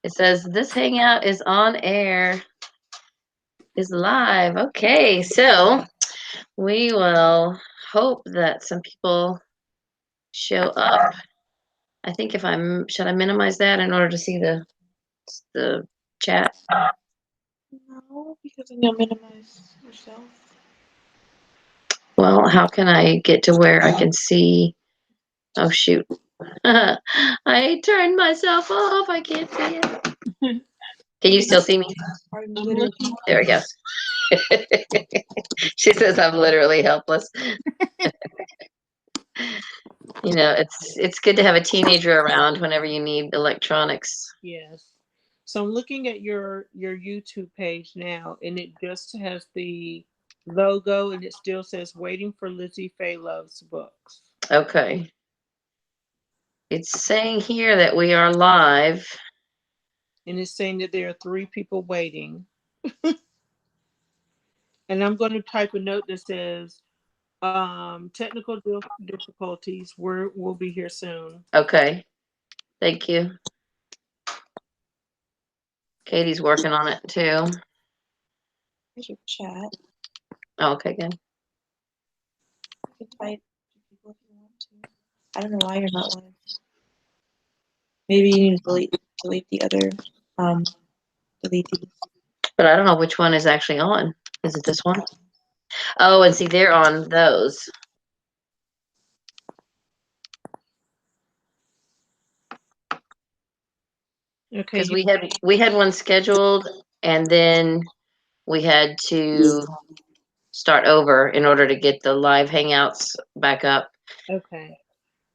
It says this hangout is on air, is live. Okay, so we will hope that some people show up. I think if should I minimize that in order to see the chat? No, because then you'll minimize yourself. Well, how can I get to where I can see? Oh shoot. I turned myself off. I can't see it. Can you still see me? There we go. She says I'm literally helpless. You know, it's good to have a teenager around whenever you need electronics. Yes. So I'm looking at your YouTube page now, and it just has the logo, and it still says "Waiting for Lizzie Faye Loves Books." Okay. It's saying here that we are live. And it's saying that there are 3 people waiting. And I'm going to type a note that says, technical difficulties. We'll be here soon. Okay. Thank you. Katie's working on it too. Here's your chat. Oh, okay, good. You can type people if you want to. I don't know why you're not live. Maybe you need to delete the other delete these. But I don't know which one is actually on. Is it this one? Oh, and see, they're on those. Okay. Because we had one scheduled, and then we had to start over in order to get the live hangouts back up. Okay.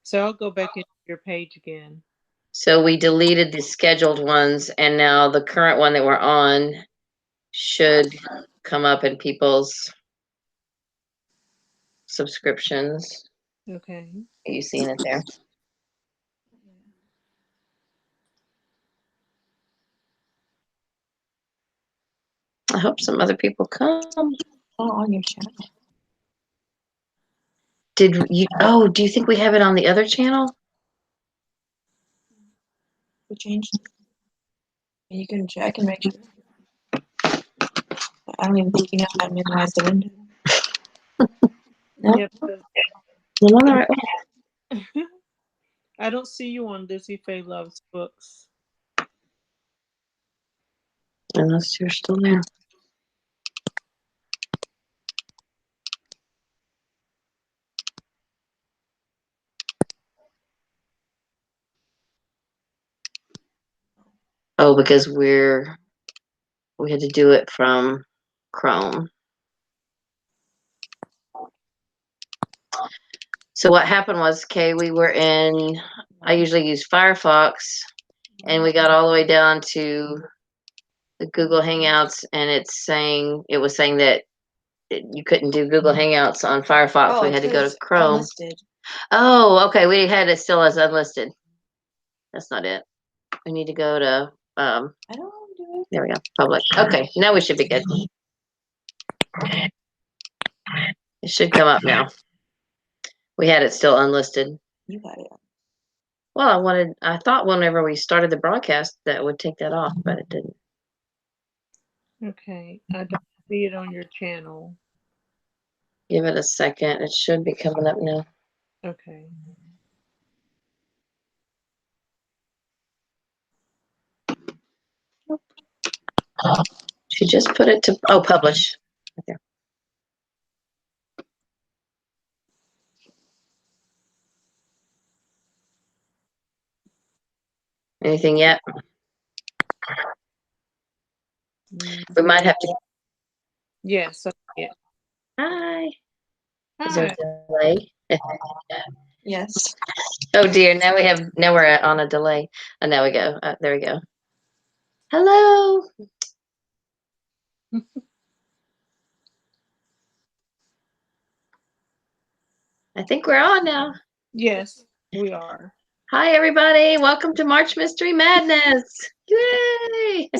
So I'll go back into your page again. So we deleted the scheduled ones, and now the current one that we're on should come up in people's subscriptions. Okay. Are you seeing it there? I hope some other people come. Oh, on your channel. Did you? Oh, do you think we have it on the other channel? We changed it. You can check and make sure. I don't even think you know how to minimize the window. No. Yep. I'm on the right one. I don't see you on Lizzie Faye Loves Books. Unless you're still there. Oh, because we had to do it from Chrome. So what happened was, Kay, I usually use Firefox, and we got all the way down to the Google Hangouts, and it was saying that you couldn't do Google Hangouts on Firefox. We had to go to Chrome. Unlisted. Oh, okay. We had it still as unlisted. That's not it. We need to go to I don't want to do it. There we go. Public. Okay, now we should be good. It should come up now. We had it still unlisted. You got it. Well, I thought whenever we started the broadcast that would take that off, but it didn't. Okay. I don't see it on your channel. Give it a second. It should be coming up now. Okay. She just put it to publish. Right there. Anything yet? We might have to. Yes. Yeah. Hi. Hi. Is there a delay? Yes. Oh dear. Now we're on a delay. And now we go. There we go. Hello. I think we're on now. Yes, we are. Hi, everybody. Welcome to March Mystery Madness. Yay!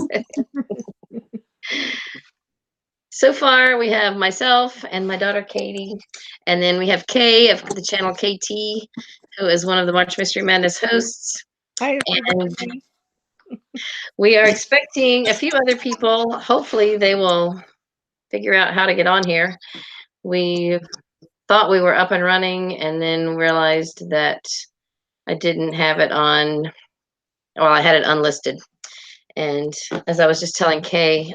So far, we have myself and my daughter, Katie. And then we have Kay of the channel KT, who is one of the March Mystery Madness hosts. Hi, And everybody. we are expecting a few other people. Hopefully, they will figure out how to get on here. We thought we were up and running and then realized that I didn't have it on. Well, I had it unlisted. And as I was just telling Kay,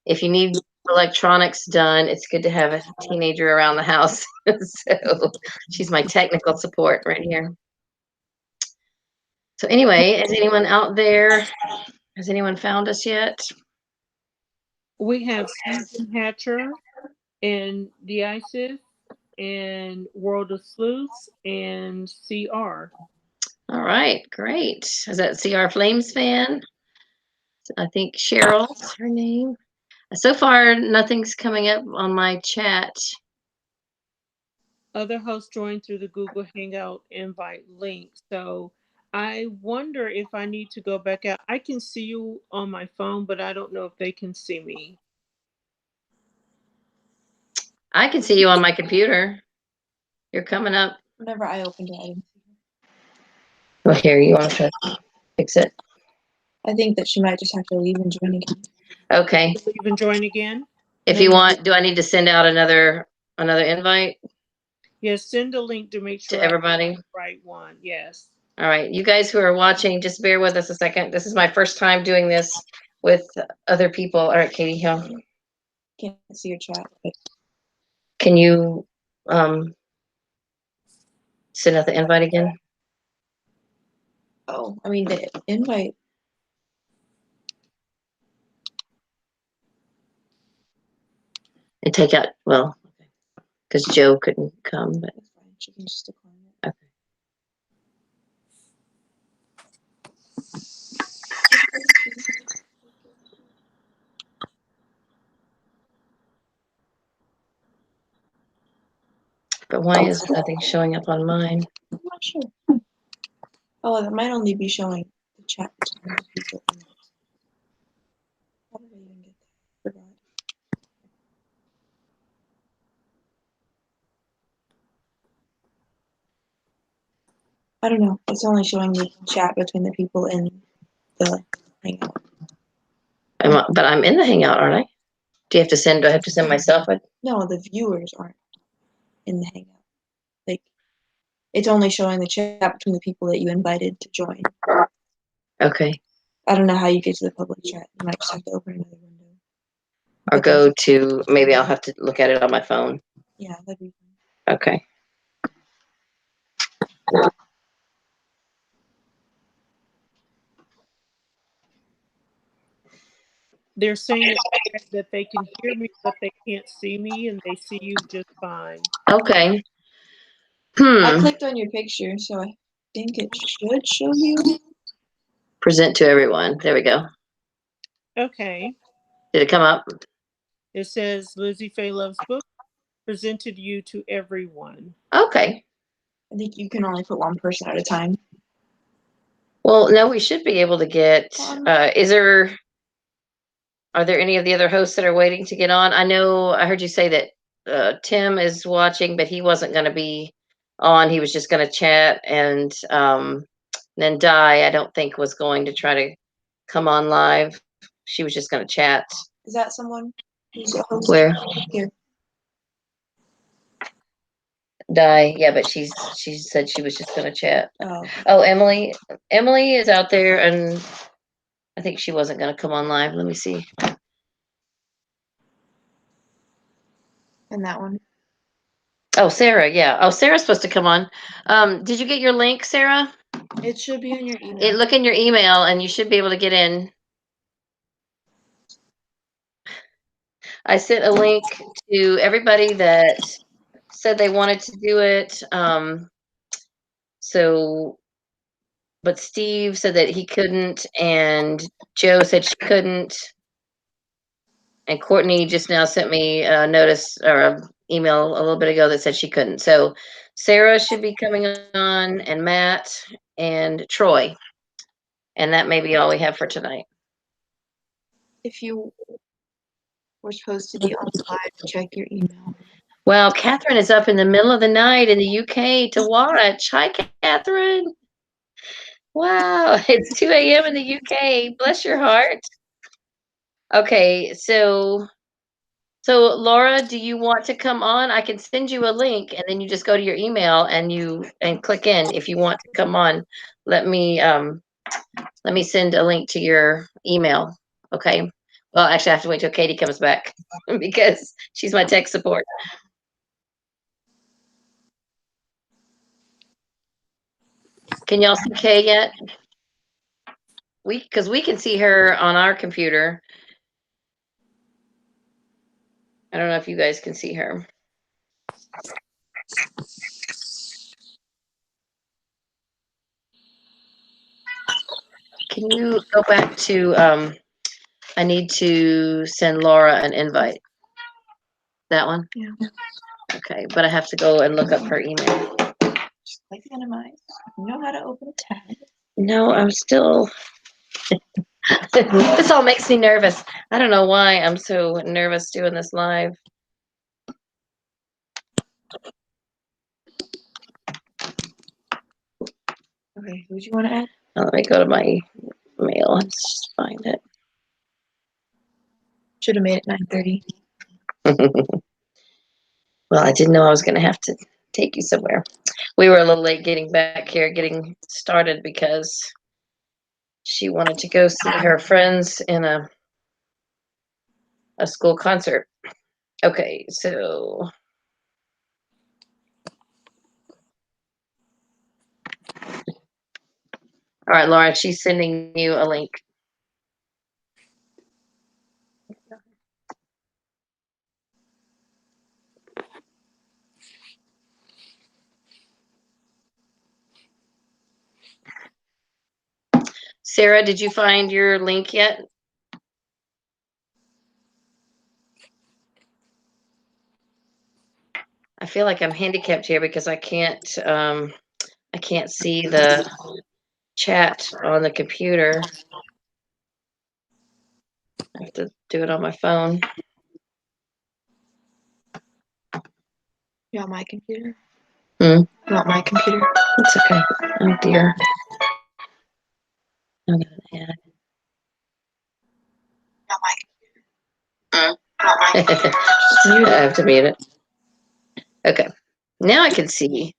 if you need electronics done, it's good to have a teenager around the house. So she's my technical support right here. So anyway, is anyone out there? Has anyone found us yet? We have Susan Hatcher and DeIsis and World of Sleuths and CR. All right, great. Is that CR Flames fan? I think Cheryl's her name. So far, nothing's coming up on my chat. Other hosts joined through the Google Hangout invite link. So I wonder if I need to go back out. I can see you on my phone, but I don't know if they can see me. I can see you on my computer. You're coming up. Whenever I opened it, I didn't see her. Well, here, you want to fix it? I think that she might just have to leave and join again. Okay. Leave and join again? If you want, do I need to send out another invite Yes, send a link to make sure to I have everybody? the right one. Yes. All right, you guys who are watching, just bear with us a second. This is my first time doing this with other people. All right, Katie, Can't see your chat. But can you send out the invite again? oh, I mean the invite. And take out, well, because Joe couldn't come, but That's fine. She can just decline it. okay. But why is nothing showing up on mine? I'm not sure. Oh, that might only be showing the chat between the people. How did I even get that? Forgot. I don't know. It's only showing the chat between the people in the hangout. But I'm in the Hangout, aren't I? Do I have to send myself a? No, the viewers aren't in the hangout. Like, it's only showing the chat between the people that you invited to join. Okay. I don't know how you get to the public chat. You might just have to open another window. Or But go to, maybe I'll have to look at it on my phone. yeah, that'd be fine. Okay. They're saying that they can hear me, but they can't see me, and they see you just fine. Okay. I clicked on your picture, so I think it should show you. Present to everyone. There we go. Okay. Did it come up? It says LizziefayeLovesBooks presented you to everyone. Okay. I think you can only put one person at a time. Well, no, we should be able to get, are there any of the other hosts that are waiting to get on? I heard you say that Tim is watching, but he wasn't going to be on. He was just going to chat. And then Di, I don't think was going to try to come on live. She was just going to chat. Is that someone who's a host? Where? Here. Di, yeah, but she said she was just going to chat. Oh. Oh, Emily is out there, and I think she wasn't going to come on live. Let me see. And that one. Oh, Sarah, yeah. Oh, Sarah's supposed to come on. Did you get your link, Sarah? It should be in your email. Look in your email, and you should be able to get in. I sent a link to everybody that said they wanted to do it. But Steve said that he couldn't, and Joe said she couldn't. And Courtney just now sent me a notice or an email a little bit ago that said she couldn't. So Sarah should be coming on, and Matt and Troy. And that may be all we have for tonight. If you were supposed to be on live, check your email. Well, Catherine is up in the middle of the night in the UK to watch. Hi, Catherine. Wow, it's 2 a.m. in the UK. Bless your heart. Okay, so Laura, do you want to come on? I can send you a link and then you just go to your email and click in if you want to come on. Let me send a link to your email. Okay. Well, actually I have to wait till Katie comes back because she's my tech support. Can y'all see Kay yet? Because we can see her on our computer. I don't know if you guys can see her. Can you go back to, I need to send Laura an invite. That one? Yeah. Okay, but I have to go and look up her email. Just click minimize. You know how to open a tab. No, I'm still, this all makes me nervous. I don't know why I'm so nervous doing this live. Okay, who do you want to add? Let me go to my mail and just find it. Should have made it 9:30. Well, I didn't know I was going to have to take you somewhere. We were a little late getting back here, getting started because she wanted to go see her friends in a school concert. Okay, so all right, Laura, she's sending you a link. Sarah, did you find your link yet? I feel like I'm handicapped here because I can't see the chat on the computer. I have to do it on my phone. You want my computer? Hmm. You want my computer? It's okay. Oh dear. I'm gonna add. You want my computer? You want my computer? I have to mute it. Okay. Now I can see.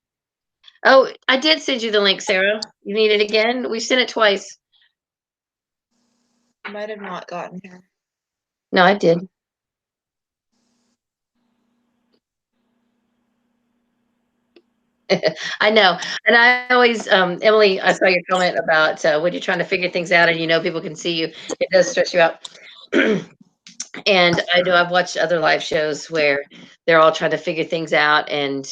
Oh, I did send you the link, Sarah. You need it again? We sent it twice. You might have not gotten here. No, I did. I know. And I always, Emily, I saw your comment about when you're trying to figure things out and you know people can see you, it does stress you out. And I know I've watched other live shows where they're all trying to figure things out, and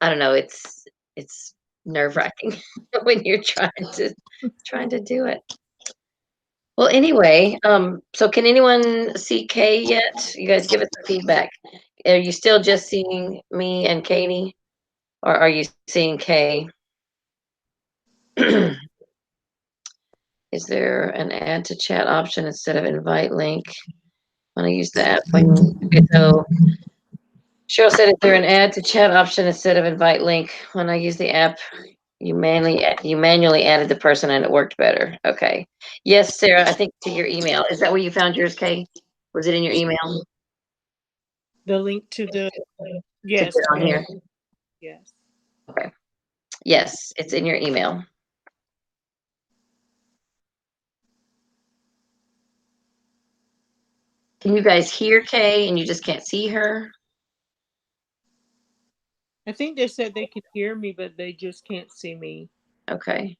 I don't know, it's nerve-wracking when you're trying to do it. Well, anyway, so can anyone see Kay yet? You guys give us some feedback. Are you still just seeing me and Katie, or are you seeing Kay? Is there an add to chat option instead of invite link? When I use the app, okay, so Cheryl said, is there an add to chat option instead of invite link? When I use the app, you manually added the person and it worked better. Okay. Yes, Sarah, I think to your email. Is that where you found yours, Kay? Was it in your email? The link to the, yes, To put on here. yes. Okay. Yes, it's in your email. Can you guys hear Kay and you just can't see her? I think they said they could hear me, but they just can't see me. Okay.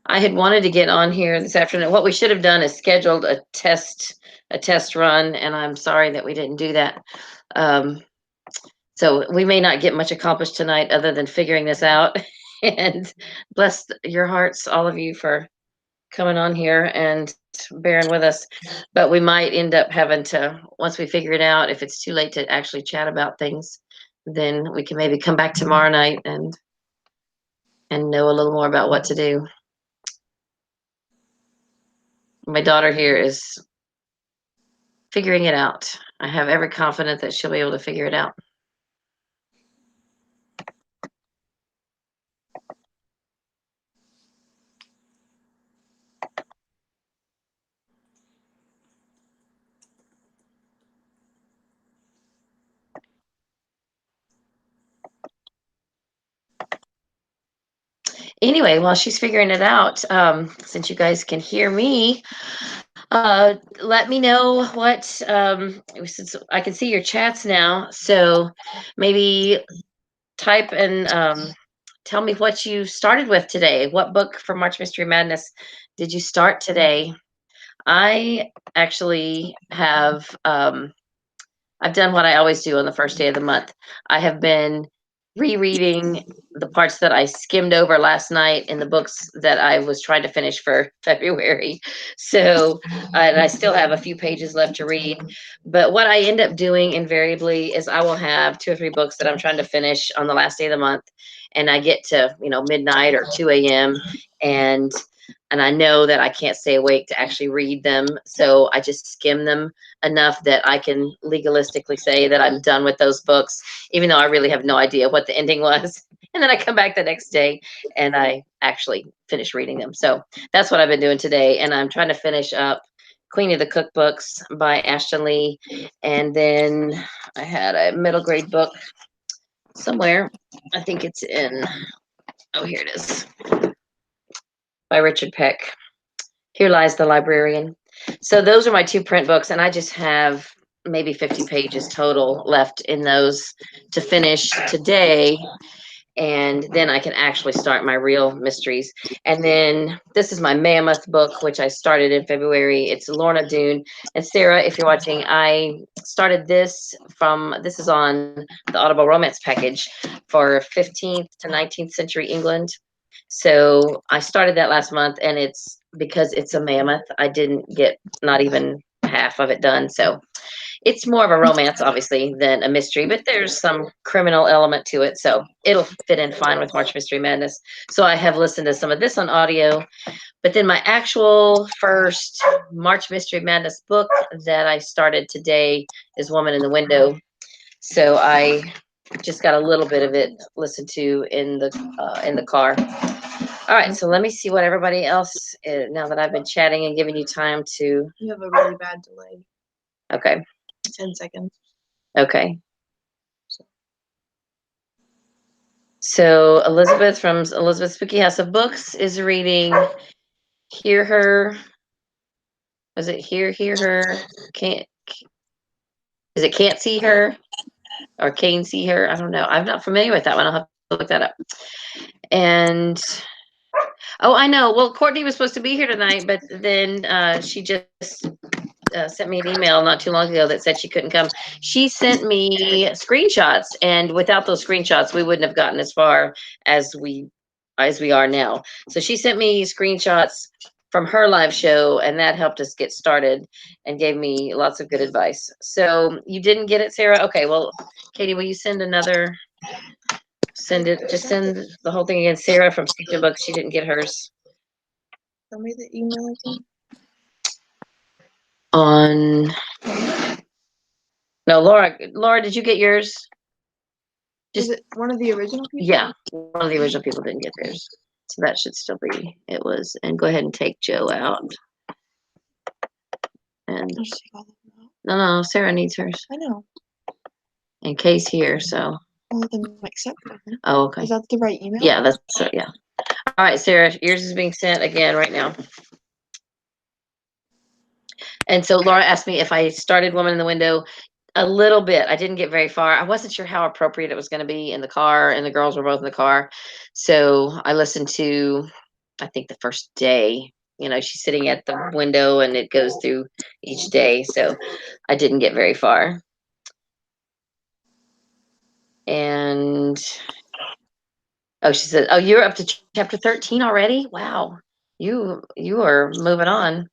I had wanted to get on here this afternoon. What we should have done is scheduled a test run, and I'm sorry that we didn't do that. So we may not get much accomplished tonight other than figuring this out. And bless your hearts, all of you, for coming on here and bearing with us. But we might end up having to, once we figure it out, if it's too late to actually chat about things, then we can maybe come back tomorrow night and know a little more about what to do. My daughter here is figuring it out. I have every confidence that she'll be able to figure it out. anyway, while she's figuring it out, since you guys can hear me, let me know what, since I can see your chats now, so maybe type and tell me what you started with today. What book for March Mystery Madness did you start today? I actually have I've done what I always do on the first day of the month. I have been rereading the parts that I skimmed over last night in the books that I was trying to finish for February. So, and I still have a few pages left to read. But what I end up doing invariably is I will have 2 or 3 books that I'm trying to finish on the last day of the month. And I get to, midnight or 2 a.m. and I know that I can't stay awake to actually read them. So I just skim them enough that I can legalistically say that I'm done with those books, even though I really have no idea what the ending was. And then I come back the next day and I actually finish reading them. So that's what I've been doing today. And I'm trying to finish up Queen of the Cookbooks by Ashton Lee. And then I had a middle grade book somewhere. I think it's in, oh, here it is, by Richard Peck. Here Lies the Librarian. So those are my 2 print books, and I just have maybe 50 pages total left in those to finish today. And then I can actually start my real mysteries. And then this is my Mammoth book, which I started in February. It's Lorna Doone. And Sarah, if you're watching, I started this is on the Audible Romance package for 15th to 19th century England. So I started that last month, and it's because it's a mammoth. I didn't get not even half of it done. So it's more of a romance, obviously, than a mystery, but there's some criminal element to it. So it'll fit in fine with March Mystery Madness. So I have listened to some of this on audio, but then my actual first March Mystery Madness book that I started today is Woman in the Window. So I just got a little bit of it listened to in the car. All right, so let me see what everybody else is, now that I've been chatting and giving you time to. You have a really bad delay. Okay. 10 seconds. Okay. So Elizabeth from Elizabeth Spooky House of Books is reading Hear Her. Was it Hear Her? Can't. Is it Can't See Her? Or Can't See Her? I don't know. I'm not familiar with that one. I'll have to look that up. And oh, I know. Well, Courtney was supposed to be here tonight, but then she just sent me an email not too long ago that said she couldn't come. She sent me screenshots, and without those screenshots, we wouldn't have gotten as far as we are now. So she sent me screenshots from her live show, and that helped us get started and gave me lots of good advice. So you didn't get it, Sarah? Okay, well, Katie, will you send another? Send it. Just send the whole thing again. Sarah from Secret Books. She didn't get hers. Tell me the email again. On. No, Laura, did you get yours? Is it one of the original people? Yeah, one of the original people didn't get theirs. So that should still be, it was, and go ahead and take Joe out. And I'll just take all of them out. no, Sarah needs hers. I know. And Kay's here, so. All of them except for them. Oh, okay. Is that the right email? Yeah, that's, yeah. All right, Sarah, yours is being sent again right now. And so Laura asked me if I started Woman in the Window. A little bit. I didn't get very far. I wasn't sure how appropriate it was going to be in the car, and the girls were both in the car. So I listened to, I think, the first day. She's sitting at the window, and it goes through each day. So I didn't get very far. And, oh, she said, oh, you're up to chapter 13 already? Wow. You are moving on.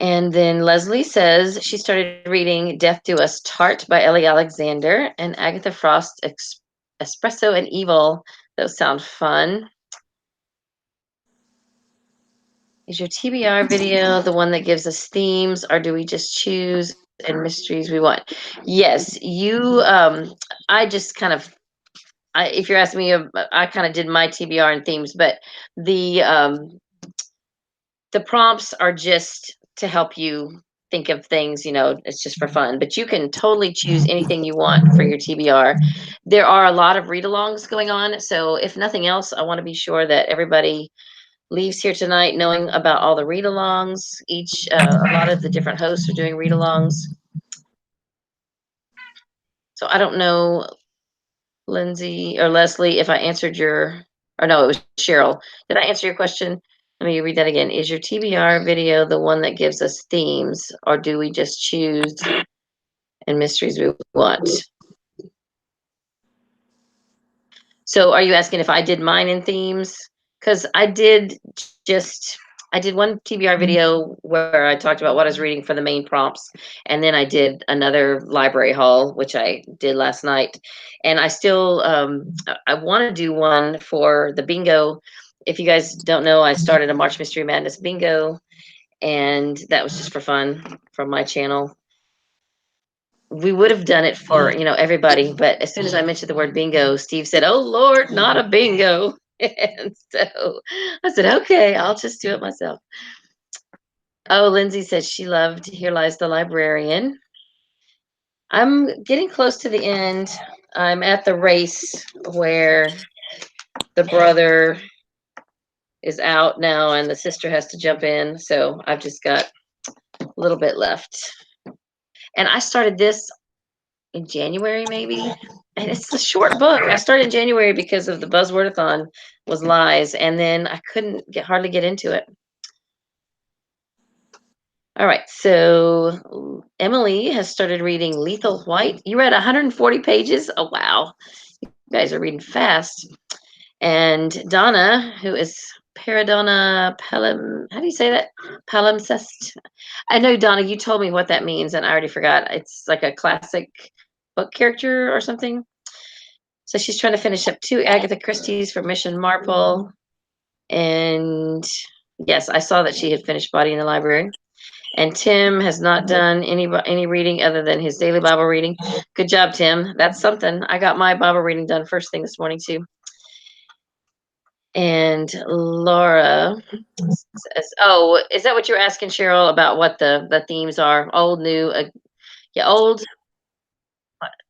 And then Leslie says she started reading Death Do Us Tart by Ellie Alexander and Agatha Frost, Espresso and Evil. Those sound fun. Is your TBR video the one that gives us themes, or do we just choose and mysteries we want? Yes, you, I just kind of, if you're asking me, I kind of did my TBR and themes, but the prompts are just to help you think of things, it's just for fun. But you can totally choose anything you want for your TBR. There are a lot of read-alongs going on. So if nothing else, I want to be sure that everybody leaves here tonight knowing about all the read-alongs. A lot of the different hosts are doing read-alongs. So I don't know, Lindsay or Leslie, if I answered or no, it was Cheryl. Did I answer your question? Let me read that again. Is your TBR video the one that gives us themes, or do we just choose and mysteries we want? So are you asking if I did mine in themes? Because I did one TBR video where I talked about what I was reading for the main prompts. And then I did another library haul, which I did last night. And I still, I want to do one for the bingo. If you guys don't know, I started a March Mystery Madness bingo. And that was just for fun from my channel. We would have done it for, everybody. But as soon as I mentioned the word bingo, Steve said, "Oh, Lord, not a bingo." And so I said, "Okay, I'll just do it myself." Oh, Lindsay says she loved Here Lies the Librarian. I'm getting close to the end. I'm at the race where the brother is out now and the sister has to jump in. So I've just got a little bit left. And I started this in January, maybe. And it's a short book. I started in January because of the Buzzwordathon was lies. And then I couldn't hardly get into it. All right, so Emily has started reading Lethal White. You read 140 pages? Oh, wow. You guys are reading fast. And Donna, who is Paradonna how do you say that? Palimpsest. I know, Donna, you told me what that means, and I already forgot. It's like a classic book character or something. So she's trying to finish up 2 Agatha Christie's for Mission Marple. And yes, I saw that she had finished Body in the Library. And Tim has not done any reading other than his daily Bible reading. Good job, Tim. That's something. I got my Bible reading done first thing this morning, too. And Laura says, "Oh, is that what you're asking, Cheryl, about what the themes are? Old, new, yeah, old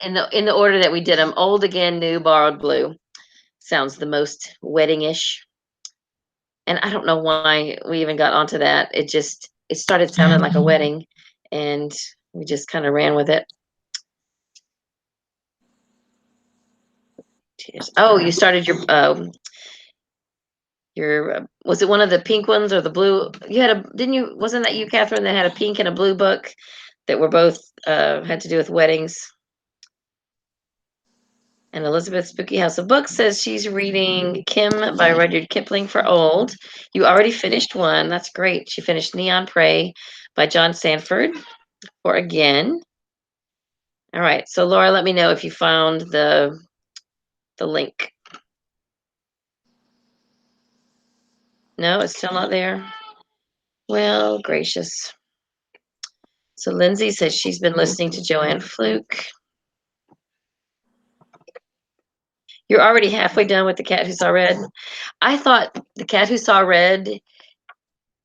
in the order that we did them. Old again, new, borrowed, blue. Sounds the most wedding-ish. And I don't know why we even got onto that. It started sounding like a wedding, and we just kind of ran with it. Oh, you started your was it one of the pink ones or the blue? You had wasn't that you, Catherine, that had a pink and a blue book that were both had to do with weddings? And Elizabeth's Spooky House of Books says she's reading Kim by Rudyard Kipling for old. You already finished one. That's great. She finished Neon Prey by John Sanford for again. All right. So Laura, let me know if you found the link. No, it's still not there. Well, gracious. So Lindsay says she's been listening to Joanne Fluke. You're already halfway done with The Cat Who Saw Red. I thought The Cat Who Saw Red,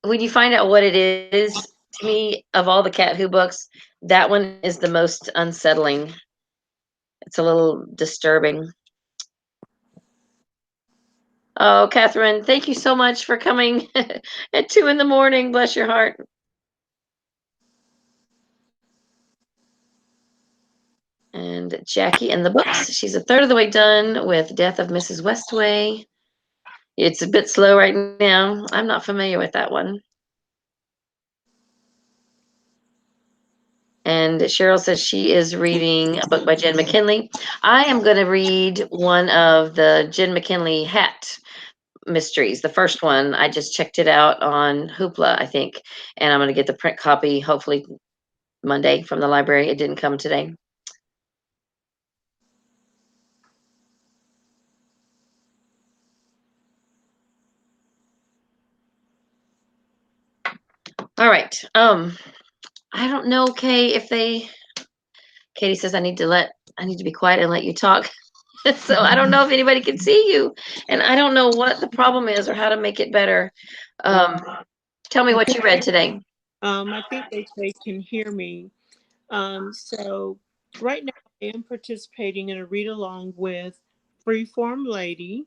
when you find out what it is, to me, of all the Cat Who books, that one is the most unsettling. It's a little disturbing. Oh, Catherine, thank you so much for coming at 2 a.m. Bless your heart. And Jackie and the books. She's a third of the way done with Death of Mrs. Westway. It's a bit slow right now. I'm not familiar with that one. And Cheryl says she is reading a book by Jen McKinley. I am going to read one of the Jen McKinley hat mysteries. The first one, I just checked it out on Hoopla, I think. And I'm going to get the print copy, hopefully Monday, from the library. It didn't come today. All right. I don't know, Kay, Katie says I need to be quiet and let you talk. So I don't know if anybody can see you, and I don't know what the problem is or how to make it better. Tell me what you read today. I think they can hear me. So right now I am participating in a read along with Freeform Lady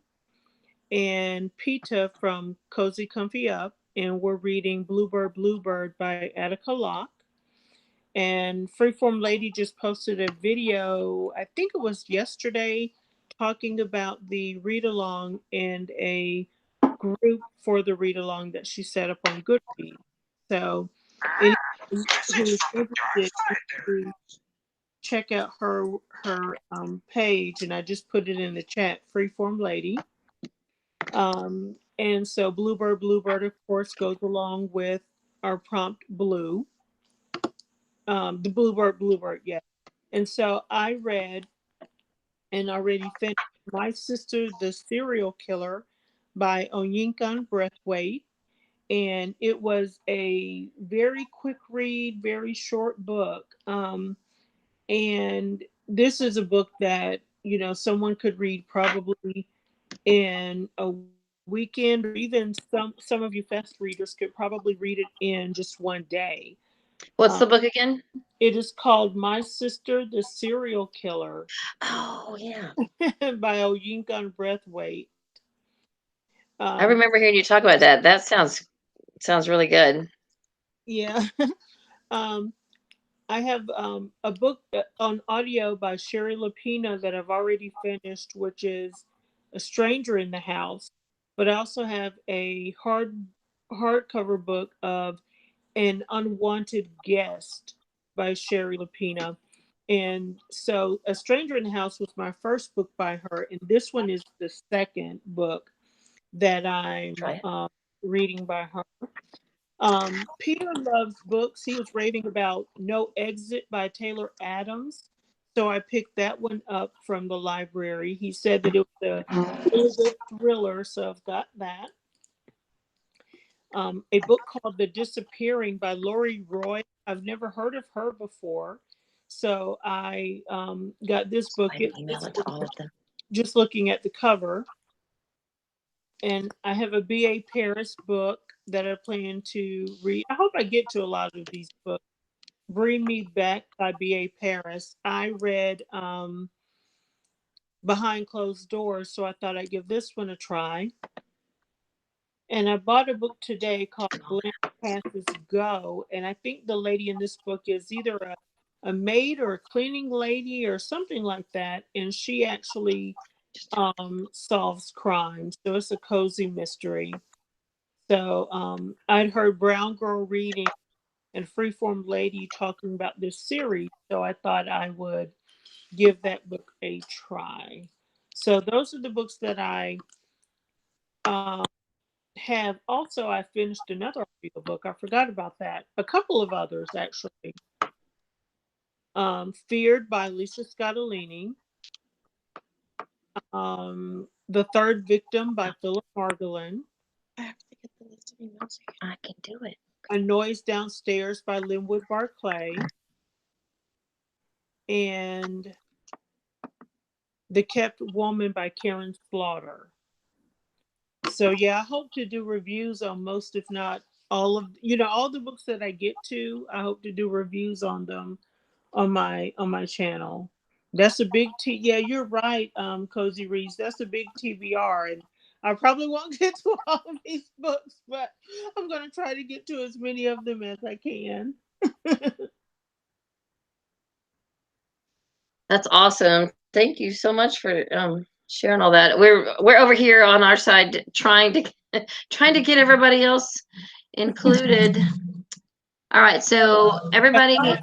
and Peta from Cozy Comfy Up, and we're reading Bluebird Bluebird by Attica Locke. And Freeform Lady just posted a video, I think it was yesterday, talking about the read along and a group for the read along that she set up on Goodreads. So anyone who is interested to check out her page, and I just put it in the chat, Freeform Lady. And so Bluebird Bluebird, of course, goes along with our prompt blue. The Bluebird Bluebird, yeah. And so I read and already finished My Sister the Serial Killer by Oyinkan Breathwaite. And it was a very quick read, very short book. And this is a book that, someone could read probably in a weekend, or even some of you fast readers could probably read it in just one day. What's the book again? It is called My Sister the Serial Killer Oh, yeah. by Oyinkan Breathwaite. I remember hearing you talk about that. That sounds really good. Yeah. um, I have a book on audio by Sherry Lapina that I've already finished, which is A Stranger in the House. But I also have a hardcover book of An Unwanted Guest by Sherry Lapina. And so A Stranger in the House was my first book by her, and this one is the second book that I'm Try it. reading by her. Peter loves books. He was raving about No Exit by Taylor Adams. So I picked that one up from the library. He said that it was a really good thriller, so I've got that. A book called The Disappearing by Lori Roy. I've never heard of her before. So I got this book. I email it to all of them. Just looking at the cover. And I have a B.A. Paris book that I plan to read. I hope I get to a lot of these books. Bring Me Back by B.A. Paris. I read Behind Closed Doors, so I thought I'd give this one a try. And I bought a book today called Blanche Passes Go. And I think the lady in this book is either a maid or a cleaning lady or something like that. And she actually solves crimes. So it's a cozy mystery. So I'd heard Brown Girl reading and Freeform Lady talking about this series. So I thought I would give that book a try. So those are the books that I have. Also, I finished another audiobook. I forgot about that. A couple of others, actually. Feared by Lisa Scottolini. The Third Victim by Philip Margolin. I have to get the list of emails again. I can do it. A Noise Downstairs by Linwood Barclay. And The Kept Woman by Karen Slaughter. So yeah, I hope to do reviews on most, if not all of, all the books that I get to. I hope to do reviews on them on my channel. That's a big yeah, you're right, Cozy Reads. That's a big TBR, and I probably won't get to all of these books, but I'm gonna try to get to as many of them as I can. That's awesome. Thank you so much for sharing all that. We're over here on our side trying to get everybody else included. All right, so everybody. I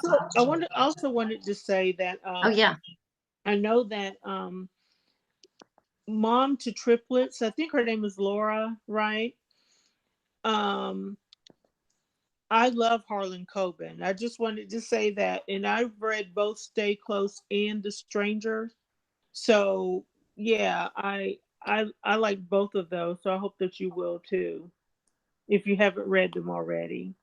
also wanted to say that Oh yeah. I know that mom to triplets, I think her name is Laura, right? Um, I love Harlan Coben. I just wanted to say that, and I've read both Stay Close and The Stranger. So yeah, I like both of those. So I hope that you will too, if you haven't read them already.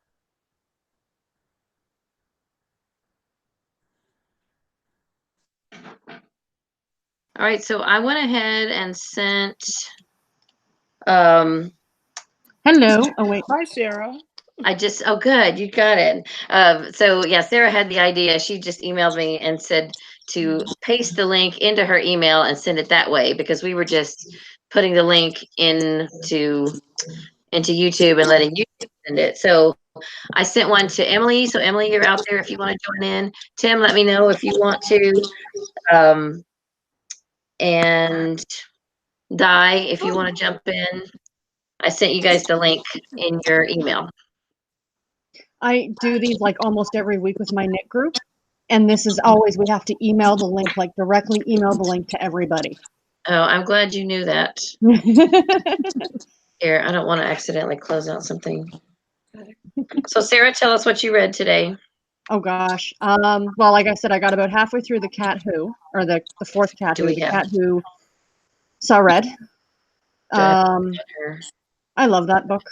All right, so I went ahead and sent um Hello. Oh wait. Hi, Sarah. Oh, good, you got it. So yeah, Sarah had the idea. She just emailed me and said to paste the link into her email and send it that way because we were just putting the link into YouTube and letting YouTube send it. So I sent one to Emily. So Emily, you're out there if you want to join in. Tim, let me know if you want to. Um, and Di, if you want to jump in. I sent you guys the link in your email. I do these like almost every week with my knit group. And this is always, we have to email the link, like directly email the link to everybody. Oh, I'm glad you knew that. Here, I don't want to accidentally close out something. So Sarah, tell us what you read today. Oh gosh. Well, like I said, I got about halfway through the Cat Who, or the fourth Cat Who, the Cat Who Saw Red. I love that book.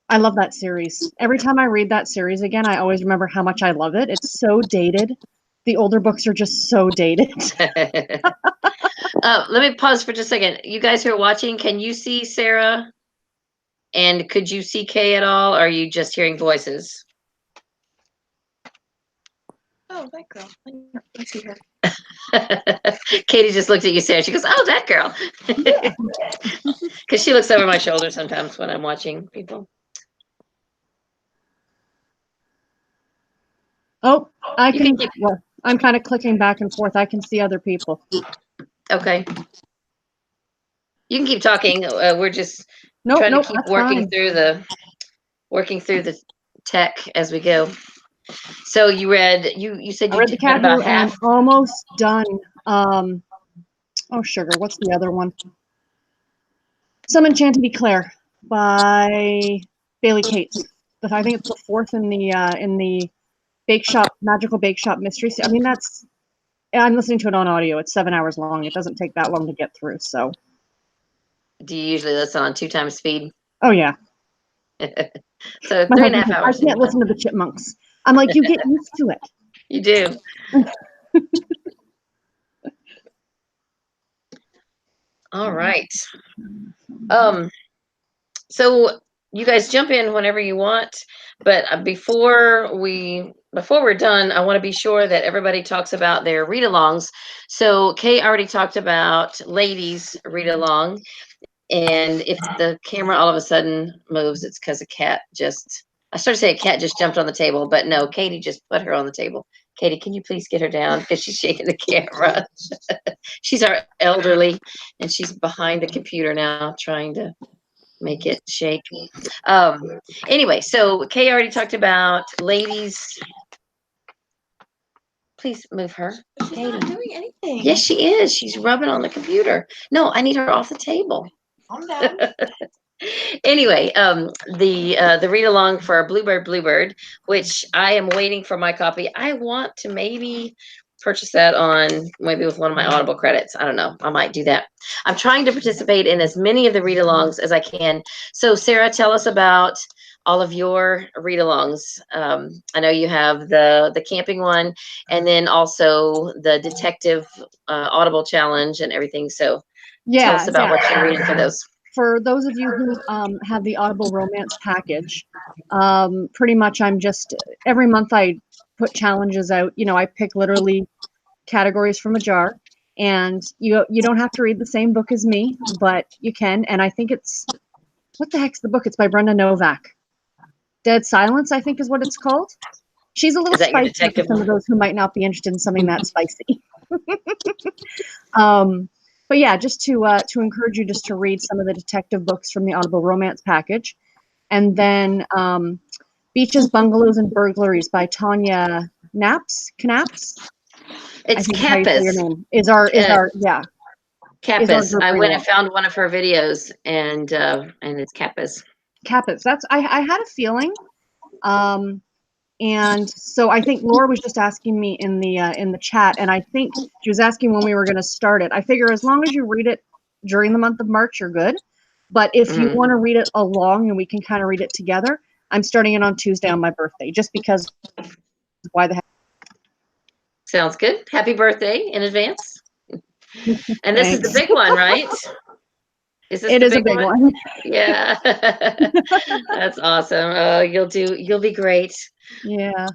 I love that series. Every time I read that series again, I always remember how much I love it. It's so dated. The older books are just so dated. Let me pause for just a second. You guys who are watching, can you see Sarah? And could you see Kay at all? Or are you just hearing voices? Oh, that girl. I see her. Katie just looked at you, Sarah. She goes, "Oh, that girl," because she looks over my shoulder sometimes when I'm watching people. Oh, I can. Well, I'm kind of clicking back and forth. I can see other people. Okay. You can keep talking. We're just trying to keep working through the tech as we go. So you read. You said you read the read about half. And almost done. Oh, sugar. What's the other one? Some Enchanted Eclair by Bailey Cates. I think it's the fourth in the Bake Shop Magical Bake Shop Mystery. I mean, I'm listening to it on audio. It's 7 hours long. It doesn't take that long to get through. So, do you usually listen on 2 times speed? Oh yeah. So 3.5 hours. I can't listen to the chipmunks. I'm like, you get used to it. You do. All right. So you guys jump in whenever you want, but before we're done, I want to be sure that everybody talks about their read-alongs. So Kay already talked about ladies read-along, and if the camera all of a sudden moves, it's because I started to say a cat just jumped on the table, but no, Katie just put her on the table. Katie, can you please get her down because she's shaking the camera. She's our elderly, and she's behind the computer now trying to make it shake. Anyway, so Kay already talked about ladies. Please move her. She's not doing anything. Yes, she is. She's rubbing on the computer. No, I need her off the table. Calm down. Anyway, the read along for Bluebird, which I am waiting for my copy. I want to maybe purchase that on maybe with one of my Audible credits. I don't know. I might do that. I'm trying to participate in as many of the read alongs as I can. So Sarah, tell us about all of your read alongs. I know you have the camping one, and then also the detective Audible challenge and everything. So tell us about what you're reading for those. For those of you who have the Audible romance package, pretty much I'm just every month I put challenges out. You know, I pick literally categories from a jar, and you don't have to read the same book as me, but you can. And I think it's what the heck's the book? It's by Brenda Novak. Dead Silence, I think, is what it's called. She's a little spicy for some of those who might not be interested in something that spicy. But yeah, just to encourage you just to read some of the detective books from the Audible romance package. And then Beaches, Bungalows, and Burglaries by Tanya Knaps. It's Kappas. Is our Kappas. I went and found one of her videos, and it's Kappas. Kappas. I had a feeling. And so I think Laura was just asking me in the chat, and I think she was asking when we were going to start it. I figure as long as you read it during the month of March, you're good. But if you want to read it along and we can kind of read it together, I'm starting it on Tuesday on my birthday, just because why the heck. Sounds good. Happy birthday in advance. And this is the big one, right? Is this It the is a big big one? one. Yeah. That's awesome. Oh, you'll be great. Yeah.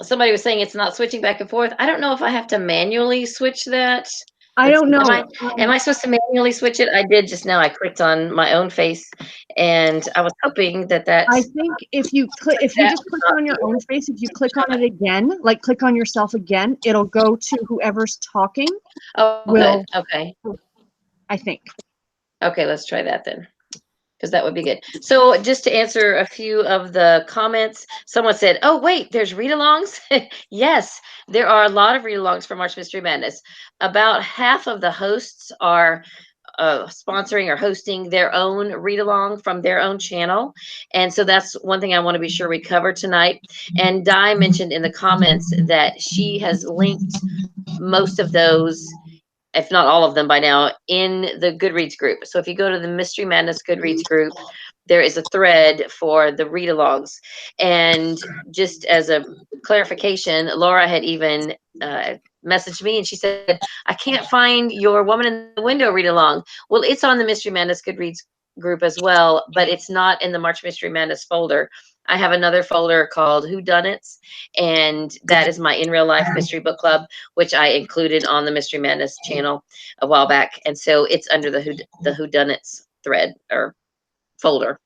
Somebody was saying it's not switching back and forth. I don't know if I have to manually switch that. I Let's don't see. know. Am I supposed to manually switch it? I did just now. I clicked on my own face, and I was hoping that I think if you that just click on your own face, if you click on it again, like click on yourself again, it'll go to whoever's talking. oh, good. Will, Okay. I think. Okay, let's try that then, because that would be good. So just to answer a few of the comments, someone said, "Oh, wait, there's read-alongs." Yes, there are a lot of read-alongs for March Mystery Madness. About half of the hosts are sponsoring or hosting their own read-along from their own channel, and so that's one thing I want to be sure we cover tonight. And Di mentioned in the comments that she has linked most of those, if not all of them by now, in the Goodreads group. So if you go to the Mystery Madness Goodreads group, there is a thread for the read-alongs. And just as a clarification, Laura had even messaged me and she said, I can't find your Woman in the Window read-along. Well, it's on the Mystery Madness Goodreads group as well, but it's not in the March Mystery Madness folder. I have another folder called Whodunits, and that is my in real life mystery book club, which I included on the Mystery Madness channel a while back, and so it's under the Whodunits thread or folder.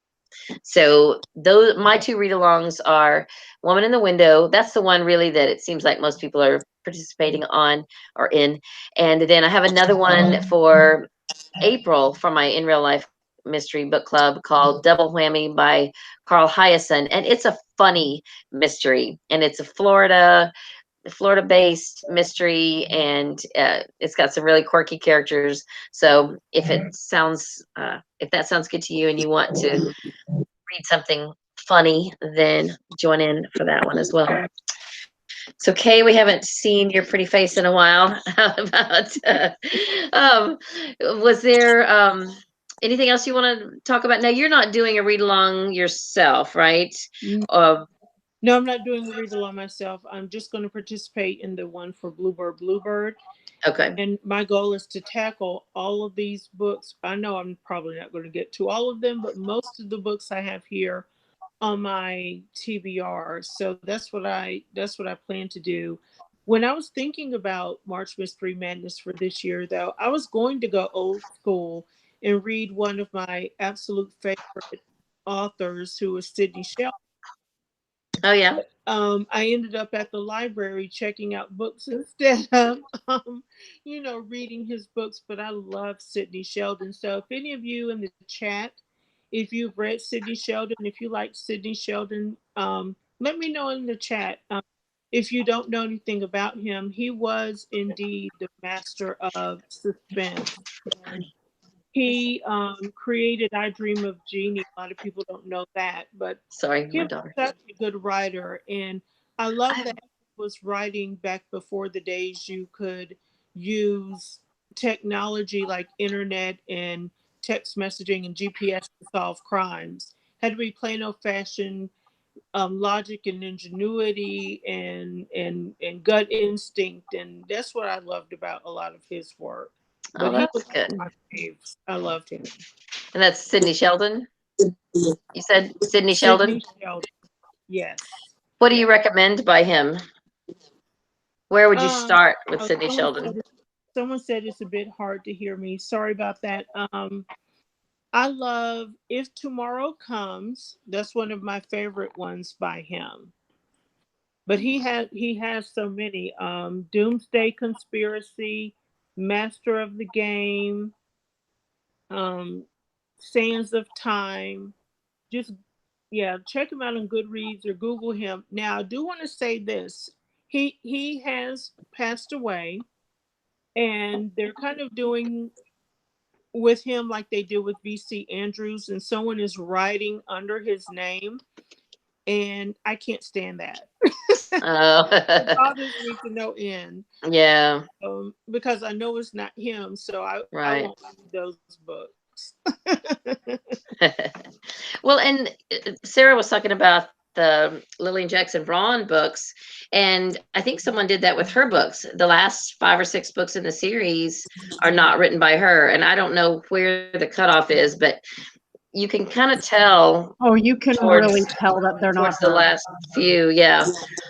So those my two read-alongs are Woman in the Window. That's the one really that it seems like most people are participating on or in, and then I have another one for April for my in real life mystery book club called Double Whammy by Carl Hyacin, and it's a funny mystery, and it's a Florida based mystery, and it's got some really quirky characters. So if that sounds good to you and you want to read something funny, then join in for that one as well. So Kay, we haven't seen your pretty face in a while. How about um, was there anything else you want to talk about? Now you're not doing a read along yourself, right? Uh, No, I'm not doing a read along myself. I'm just going to participate in the one for Bluebird. okay. And my goal is to tackle all of these books. I know I'm probably not going to get to all of them, but most of the books I have here on my TBR. So that's what I plan to do. When I was thinking about March Mystery Madness for this year, though, I was going to go old school and read one of my absolute favorite authors, who is Sydney Sheldon. Oh yeah. I ended up at the library checking out books instead of, reading his books. But I love Sydney Sheldon. So if any of you in the chat, if you've read Sydney Sheldon, if you like Sydney Sheldon, let me know in the chat. If you don't know anything about him, he was indeed the master of suspense. And he created I Dream of Jeannie. A lot of people don't know that, but Sorry, he my was daughter. such a good writer. And I love I that he was writing back before the days you could use technology like internet and text messaging and GPS to solve crimes. Had to be plain old fashioned logic and ingenuity and gut instinct, and that's what I loved about a lot of his work. oh, But he was that's good. my faves. I loved him. And that's Sydney Sheldon. You said Sydney Sheldon. Sydney Sheldon, yes. What do Yeah. you recommend by him? Where would you Um, start with oh, Sydney Sheldon? someone said it's a bit hard to hear me. Sorry about that. I love If Tomorrow Comes. That's one of my favorite ones by him. But he has so many. Doomsday Conspiracy, Master of the Game, um, Sands of Time. Just yeah, check him out on Goodreads or Google him. Now I do want to say this. He has passed away, and they're kind of doing with him like they did with VC Andrews, and someone is writing under his name, and I can't stand that. It Oh, bothers me to no end. yeah, Because I know it's not him, so I right. won't read those books. Well, and Sarah was talking about the Lillian Jackson Braun books, and I think someone did that with her books. The last 5 or 6 books in the series are not written by her, and I don't know where the cutoff is, but you can kind of tell Oh, you can towards really tell that they're not towards the her. last few, yeah.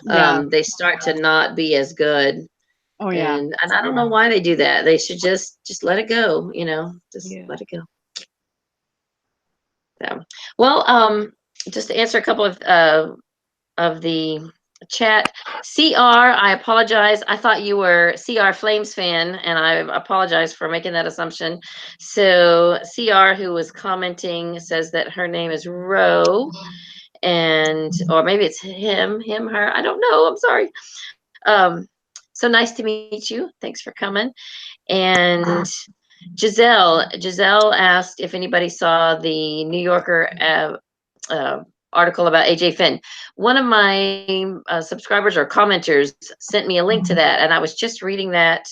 Yeah. They start to not be as good, Oh, yeah. and I don't know why they do that. They should just let it go, just Yeah. let it go. So, well, just to answer a couple of the chat. CR, I apologize. I thought you were CR Flames fan, and I apologize for making that assumption. So CR, who was commenting, says that her name is Ro, and or maybe it's him, her. I don't know. I'm sorry. Um, so nice to meet you. Thanks for coming. And Giselle asked if anybody saw the New Yorker uh, article about AJ Finn. One of my subscribers or commenters sent me a link to that, and I was just reading that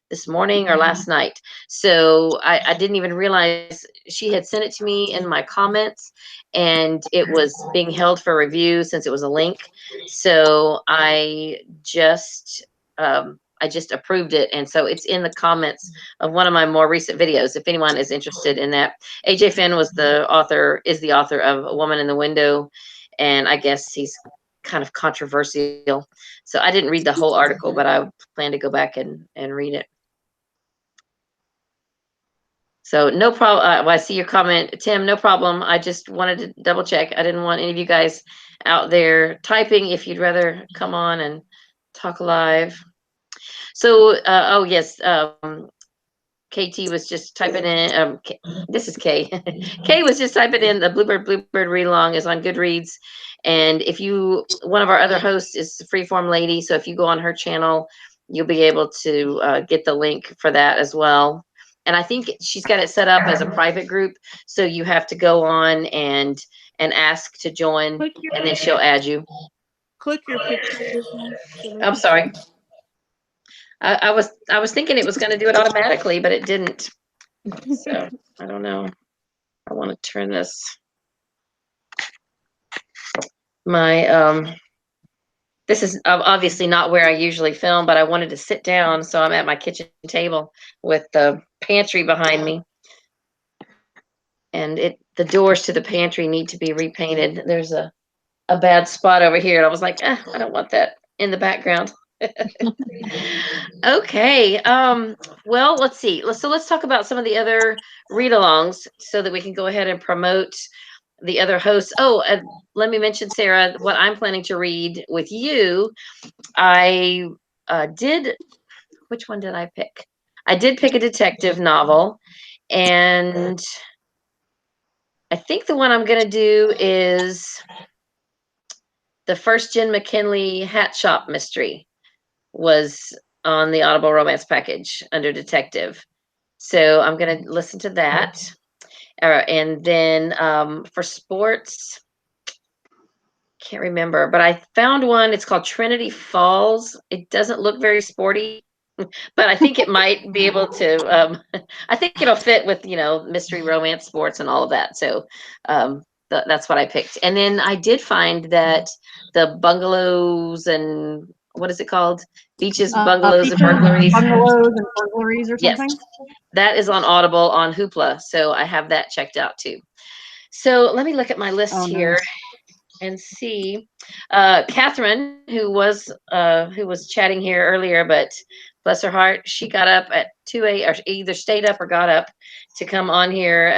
this morning or last night. So I didn't even realize she had sent it to me in my comments, and it was being held for review since it was a link. So I just approved it, and so it's in the comments of one of my more recent videos. If anyone is interested in that, AJ Finn is the author of A Woman in the Window, and I guess he's kind of controversial. So I didn't read the whole article, but I plan to go back and read it. So no problem. Well, I see your comment, Tim. No problem. I just wanted to double check. I didn't want any of you guys out there typing. If you'd rather come on and talk live. So, oh yes, KT was just typing in. This is Kay. Kay was just typing in the Bluebird read along is on Goodreads, and if you one of our other hosts is Freeform Lady, so if you go on her channel, you'll be able to get the link for that as well. And I think she's got it set up as a private group, so you have to go on and ask to join, and then she'll add you. Click your picture, Lizzie, so they I'm can. sorry. I was thinking it was going to do it automatically, but it didn't. So I don't know. I want to turn this. This is obviously not where I usually film, but I wanted to sit down, so I'm at my kitchen table with the pantry behind me, and the doors to the pantry need to be repainted. There's a bad spot over here, and I was like, I don't want that in the background. Okay. Well, let's see. Let's talk about some of the other read-alongs so that we can go ahead and promote the other hosts. Oh, let me mention, Sarah, what I'm planning to read with you. I did. Which one did I pick? I did pick a detective novel, and I think the one I'm going to do is the first Jen McKinley Hat Shop Mystery. Was on the Audible romance package under detective. So I'm going to listen to that. And then for sports, can't remember, but I found one. It's called Trinity Falls. It doesn't look very sporty, but I think it might be able to. I think it'll fit with, mystery, romance, sports, and all of that. So that's what I picked. And then I did find that the bungalows and what is it called? Beaches, bungalows, and burglaries. Bungalows and burglaries or Yes, something? that is on Audible on Hoopla. So I have that checked out too. So let me look at my list here and see. Catherine, who was chatting here earlier, but bless her heart, she got up at 2 a.m. or either stayed up or got up to come on here.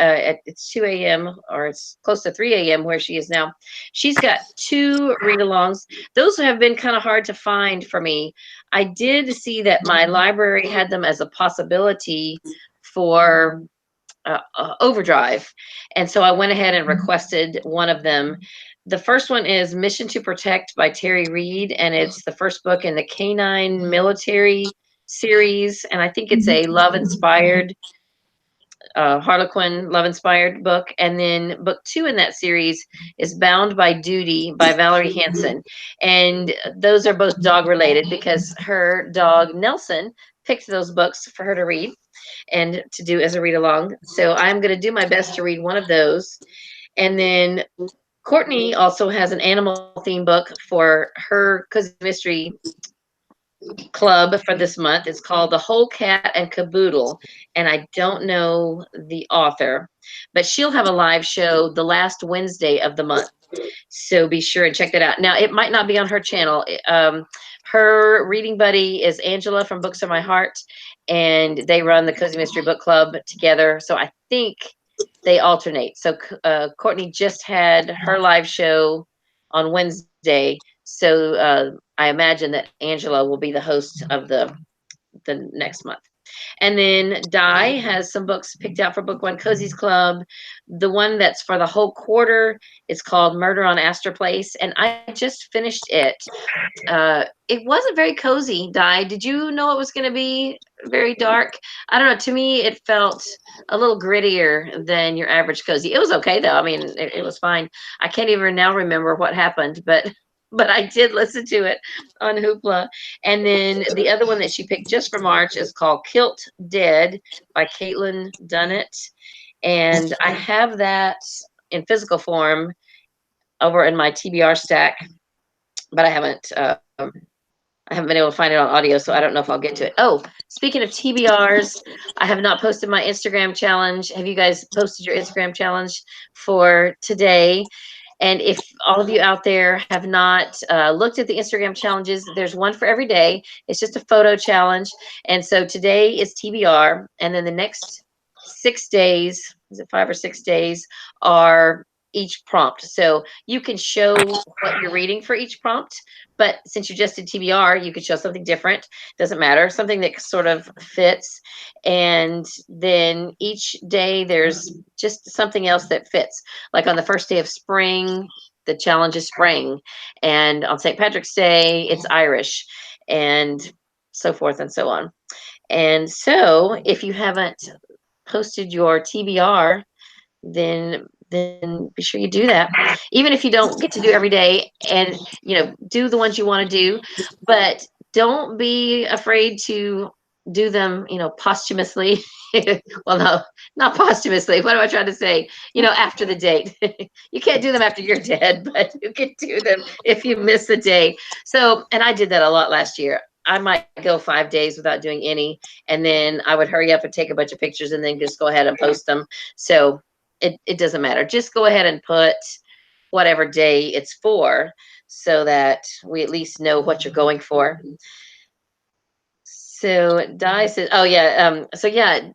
It's 2 a.m. or it's close to 3 a.m. where she is now. She's got 2 read-alongs. Those have been kind of hard to find for me. I did see that my library had them as a possibility for Overdrive, and so I went ahead and requested one of them. The first one is Mission to Protect by Terry Reed, and it's the first book in the Canine Military series, and I think it's a love-inspired, Harlequin love-inspired book. And then book 2 in that series is Bound by Duty by Valerie Hansen, and those are both dog-related because her dog Nelson picked those books for her to read and to do as a read-along. So I'm going to do my best to read one of those. And then Courtney also has an animal theme book for her Cozy Mystery Club for this month. It's called The Whole Cat and Caboodle, and I don't know the author, but she'll have a live show the last Wednesday of the month. So be sure and check that out. Now, it might not be on her channel. Her reading buddy is Angela from Books of My Heart, and they run the Cozy Mystery Book Club together. So I think they alternate. So Courtney just had her live show on Wednesday. So I imagine that Angela will be the host of the next month. And then Di has some books picked out for Book One Cozy's Club. The one that's for the whole quarter is called Murder on Astor Place, and I just finished it. It wasn't very cozy, Di. Did you know it was going to be very dark? I don't know. To me, it felt a little grittier than your average cozy. It was okay though. I mean, it was fine. I can't even now remember what happened, but I did listen to it on Hoopla. And then the other one that she picked just for March is called Kilt Dead by Caitlin Dunnett. And I have that in physical form over in my TBR stack, but I haven't been able to find it on audio, so I don't know if I'll get to it. Oh, speaking of TBRs, I have not posted my Instagram challenge. Have you guys posted your Instagram challenge for today? And if all of you out there have not looked at the Instagram challenges, there's one for every day. It's just a photo challenge. And so today is TBR. And then the next 6 days, is it 5 or 6 days, are each prompt. So you can show what you're reading for each prompt. But since you just did TBR, you could show something different. Doesn't matter. Something that sort of fits. And then each day there's just something else that fits. Like on the first day of spring, the challenge is spring. And on St. Patrick's Day, it's Irish, and so forth and so on. And so if you haven't posted your TBR, then be sure you do that. Even if you don't get to do every day, and do the ones you want to do, but don't be afraid to do them, posthumously. Well, no, not posthumously. What am I trying to say? After the date. You can't do them after you're dead, but you can do them if you miss a day. So, and I did that a lot last year. I might go 5 days without doing any, and then I would hurry up and take a bunch of pictures and then just go ahead and post them. So it doesn't matter. Just go ahead and put whatever day it's for, so that we at least know what you're going for. So Di says, oh yeah,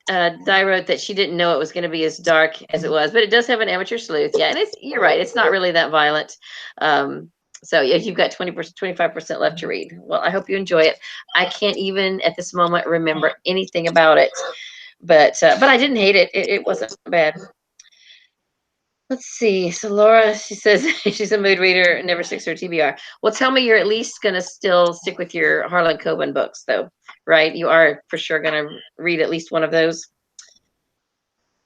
Di wrote that she didn't know it was going to be as dark as it was, but it does have an amateur sleuth. Yeah, and you're right, it's not really that violent. So yeah, you've got 20%, 25% left to read. Well, I hope you enjoy it. I can't even at this moment remember anything about it, but I didn't hate it. It wasn't bad. Let's see. So Laura, she says she's a mood reader, never sticks to her TBR. Well, tell me you're at least going to still stick with your Harlan Coben books, though, right? You are for sure going to read at least one of those.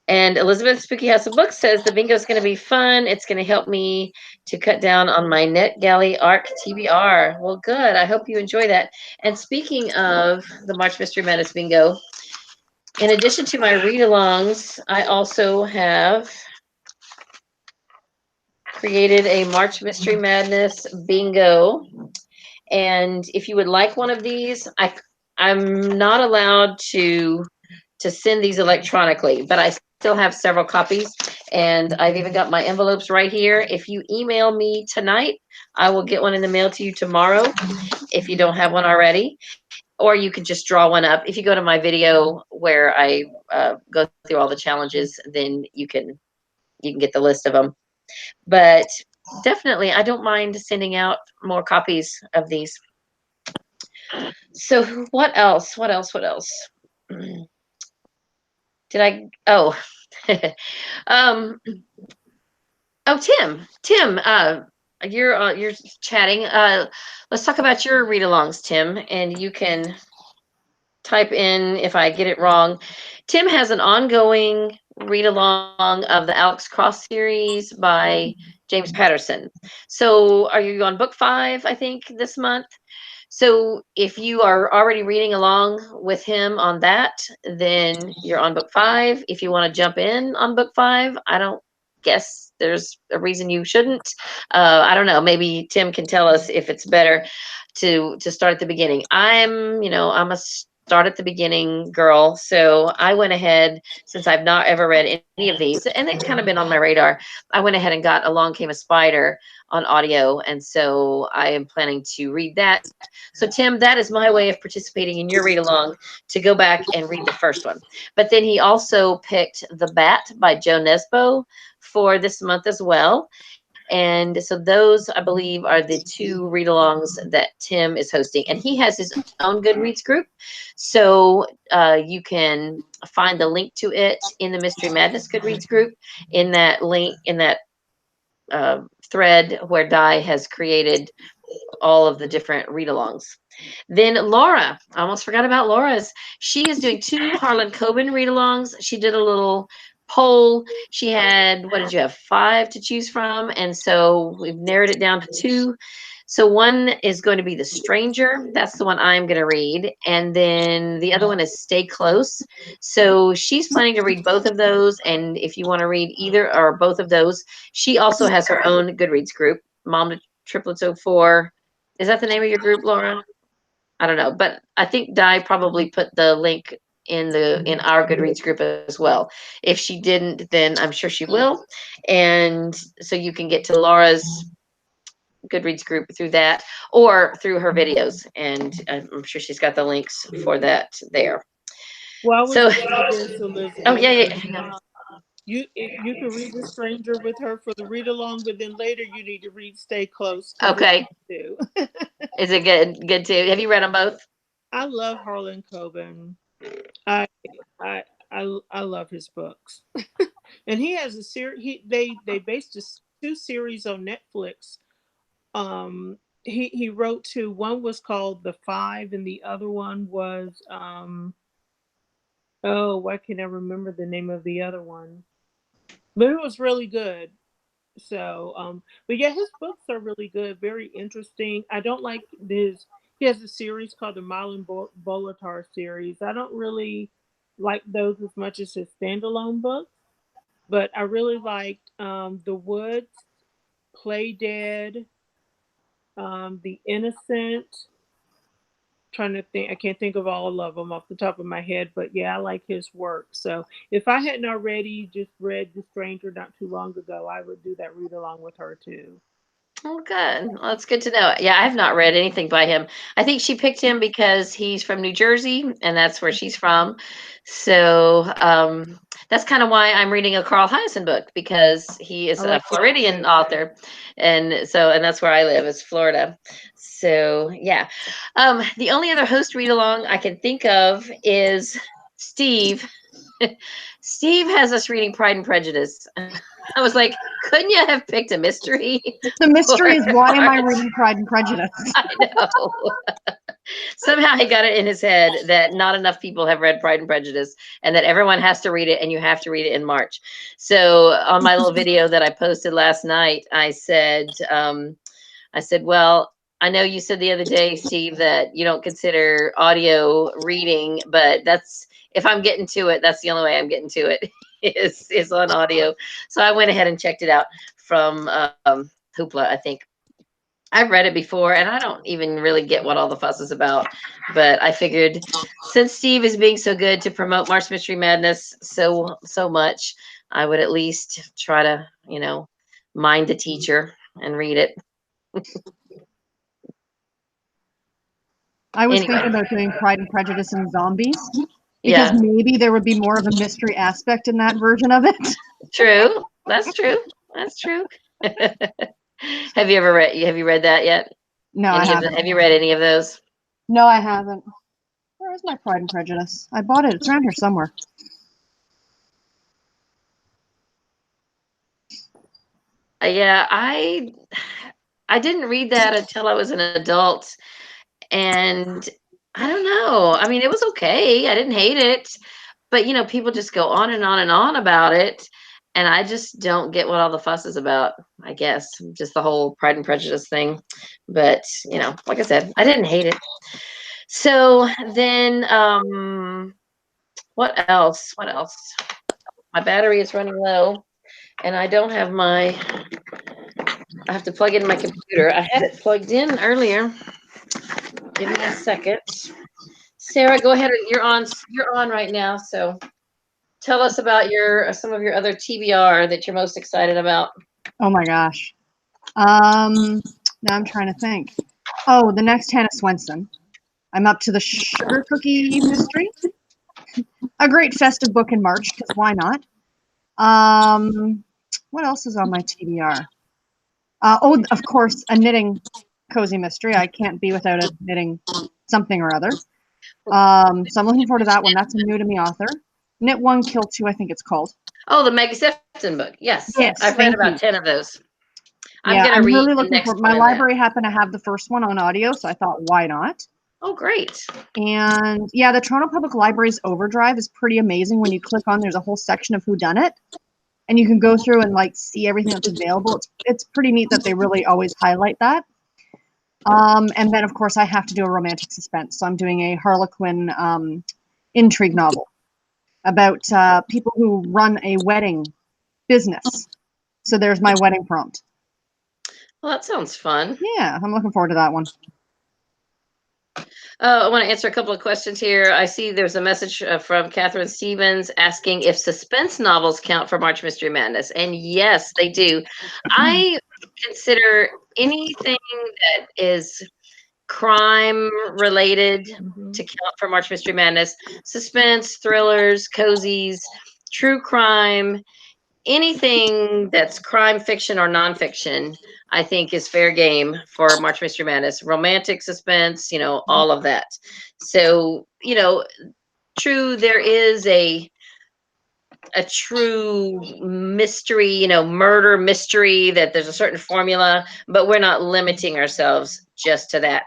And Elizabeth Spooky House of Books says the bingo is going to be fun. It's going to help me to cut down on my NetGalley ARC TBR. Well, good. I hope you enjoy that. And speaking of the March Mystery Madness bingo, in addition to my read-alongs, I also have created a March Mystery Madness bingo. And if you would like one of these, I'm not allowed to send these electronically, but I still have several copies, and I've even got my envelopes right here. If you email me tonight, I will get one in the mail to you tomorrow if you don't have one already. Or you can just draw one up. If you go to my video where I go through all the challenges, then you can get the list of them. But definitely, I don't mind sending out more copies of these. So what else? What else? What else? Did I? Oh, Tim, you're chatting. Let's talk about your read-alongs, Tim, and you can type in if I get it wrong. Tim has an ongoing read-along of the Alex Cross series by James Patterson. So are you on book 5, I think, this month? So if you are already reading along with him on that, then you're on book 5. If you want to jump in on book 5, I don't guess there's a reason you shouldn't. I don't know. Maybe Tim can tell us if it's better to start at the beginning. I'm a start at the beginning girl, so I went ahead, since I've not ever read any of these, and they've kind of been on my radar. I went ahead and got Along Came a Spider on audio, and so I am planning to read that. So Tim, that is my way of participating in your read along, to go back and read the first one. But then he also picked The Bat by Joe Nesbo for this month as well. And so those, I believe, are the two read alongs that Tim is hosting. And he has his own Goodreads group. So you can find the link to it in the Mystery Madness Goodreads group, in that link, in that thread where Di has created all of the different read alongs. Then Laura, I almost forgot about Laura's. She is doing 2 Harlan Coben read alongs. She did a little poll. She had, what did you have, 5 to choose from? And so we've narrowed it down to 2. So one is going to be The Stranger. That's the one I'm going to read. And then the other one is Stay Close. So she's planning to read both of those. And if you want to read either or both of those, she also has her own Goodreads group, Mom to Triplets 04. Is that the name of your group, Laura? I don't know, but I think Di probably put the link in our Goodreads group as well. If she didn't, then I'm sure she will. And so you can get to Laura's Goodreads group through that, or through her videos, and I'm sure she's got the links for that there. Well, I was So, going to say this, oh Elizabeth. yeah. You can read The Stranger with her for the read along, but then later you need to read Stay Close to Okay, do. is it good? Good too. Have you read them both? I love Harlan Coben. I I love his books, and he has a series. They based 2 series on Netflix. He wrote 2. One was called The Five, and the other one was oh, why can't I remember the name of the other one? But it was really good. So, but yeah, his books are really good, very interesting. I don't like his. He has a series called the Marlon Bolitar series. I don't really like those as much as his standalone books, but I really liked The Woods, Play Dead, The Innocent. Trying to think, I can't think of all of them off the top of my head, but yeah, I like his work. So if I hadn't already just read The Stranger not too long ago, I would do that read along with her too. Oh, good. Well, that's good to know. Yeah, I've not read anything by him. I think she picked him because he's from New Jersey, and that's where she's from. So that's kind of why I'm reading a Carl Hiaasen book, because he I is a like his Floridian author, and that's where I live, is Florida. So yeah, the only other host read along I can think of is Steve. Steve has us reading Pride and Prejudice. I was like, couldn't you have picked a mystery? The mystery For is, why am I March? reading Pride and Prejudice? I know. Somehow he got it in his head that not enough people have read Pride and Prejudice, and that everyone has to read it, and you have to read it in March. So on my little video that I posted last night, I said, well, I know you said the other day, Steve, that you don't consider audio reading, but that's, if I'm getting to it, that's the only way I'm getting to it, is on audio. So I went ahead and checked it out from Hoopla, I think. I've read it before, and I don't even really get what all the fuss is about. But I figured, since Steve is being so good to promote March Mystery Madness so much, I would at least try to, mind the teacher and read it. I was Anyway, thinking about doing Pride and Prejudice and zombies, because yeah, maybe there would be more of a mystery aspect in that version of it. true. That's true. That's true. Have you read that yet? No, I haven't. Have you read any of those? No, I haven't. Where is my Pride and Prejudice? I bought it. It's around here somewhere. Yeah, I didn't read that until I was an adult, and I don't know. I mean, it was okay. I didn't hate it, but people just go on and on and on about it, and I just don't get what all the fuss is about. I guess just the whole Pride and Prejudice thing. But like I said, I didn't hate it. So then, what else? What else? My battery is running low. And I don't have I have to plug in my computer. I had it plugged in earlier. Give me a second. Sarah, go ahead. You're on right now. So tell us about some of your other TBR that you're most excited about. Oh my gosh. Now I'm trying to think. Oh, the next Hannah Swenson. I'm up to the Sugar Cookie Mystery. A great festive book in March, because why not? What else is on my TBR? Oh, of course, a knitting cozy mystery. I can't be without a knitting something or other. So I'm looking forward to that one. That's a new to me author. Knit One, Kill Two, I think it's called. Oh, the Maggie Sefton book. Yes, Yes, I've read thank about you. 10 of those. I'm Yeah, gonna I'm read really the looking next for. My one in that. library happened to have the first one on audio, so I thought, why not? Oh, great. And yeah, the Toronto Public Library's Overdrive is pretty amazing. When you click on, there's a whole section of whodunit, and you can go through and like see everything that's available. It's pretty neat that they really always highlight that. And then of course I have to do a romantic suspense, so I'm doing a Harlequin intrigue novel about people who run a wedding business. So there's my wedding prompt. Well, that sounds fun. Yeah, I'm looking forward to that one. I want to answer a couple of questions here. I see there's a message from Catherine Stevens asking if suspense novels count for March Mystery Madness. And yes, they do. I consider anything that is crime related to count for March Mystery Madness. Suspense, thrillers, cozies, true crime, anything that's crime fiction or nonfiction, I think is fair game for March Mystery Madness. Romantic suspense, all of that. So, true, there is a true mystery, murder mystery, that there's a certain formula, but we're not limiting ourselves just to that.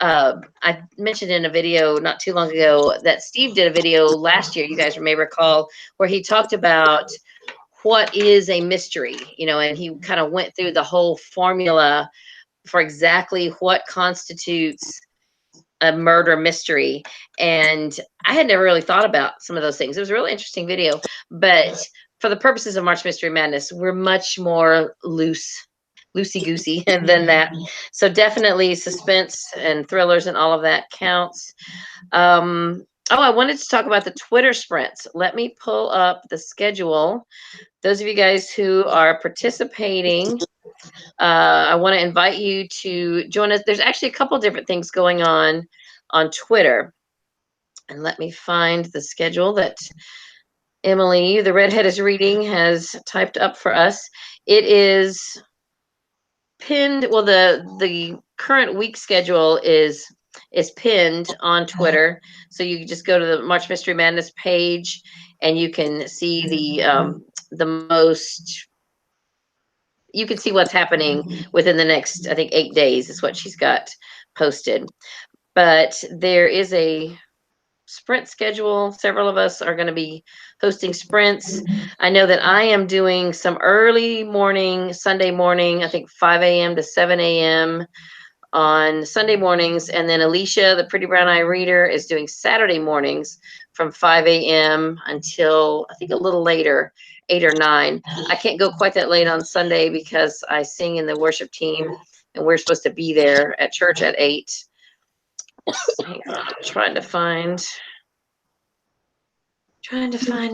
I mentioned in a video not too long ago that Steve did a video last year, you guys may recall, where he talked about what is a mystery, and he kind of went through the whole formula for exactly what constitutes a murder mystery. And I had never really thought about some of those things. It was a really interesting video, but for the purposes of March Mystery Madness, we're much more loosey goosey than that. So definitely suspense and thrillers and all of that counts. I wanted to talk about the Twitter sprints. Let me pull up the schedule. Those of you guys who are participating, I want to invite you to join us. There's actually a couple different things going on Twitter. And let me find the schedule that Emily, the redhead is reading, has typed up for us. It is pinned. Well, the current week schedule is pinned on Twitter. So you can just go to the March Mystery Madness page and you can see the most. You can see what's happening within the next, I think, 8 days is what she's got posted. But there is a sprint schedule. Several of us are going to be hosting sprints. I know that I am doing some early morning, Sunday morning, I think 5 a.m. to 7 a.m. on Sunday mornings. And then Alicia, the Pretty Brown Eye Reader, is doing Saturday mornings from 5 a.m. until I think a little later, 8 or 9. I can't go quite that late on Sunday because I sing in the worship team and we're supposed to be there at church at 8. Hang on, I'm trying to find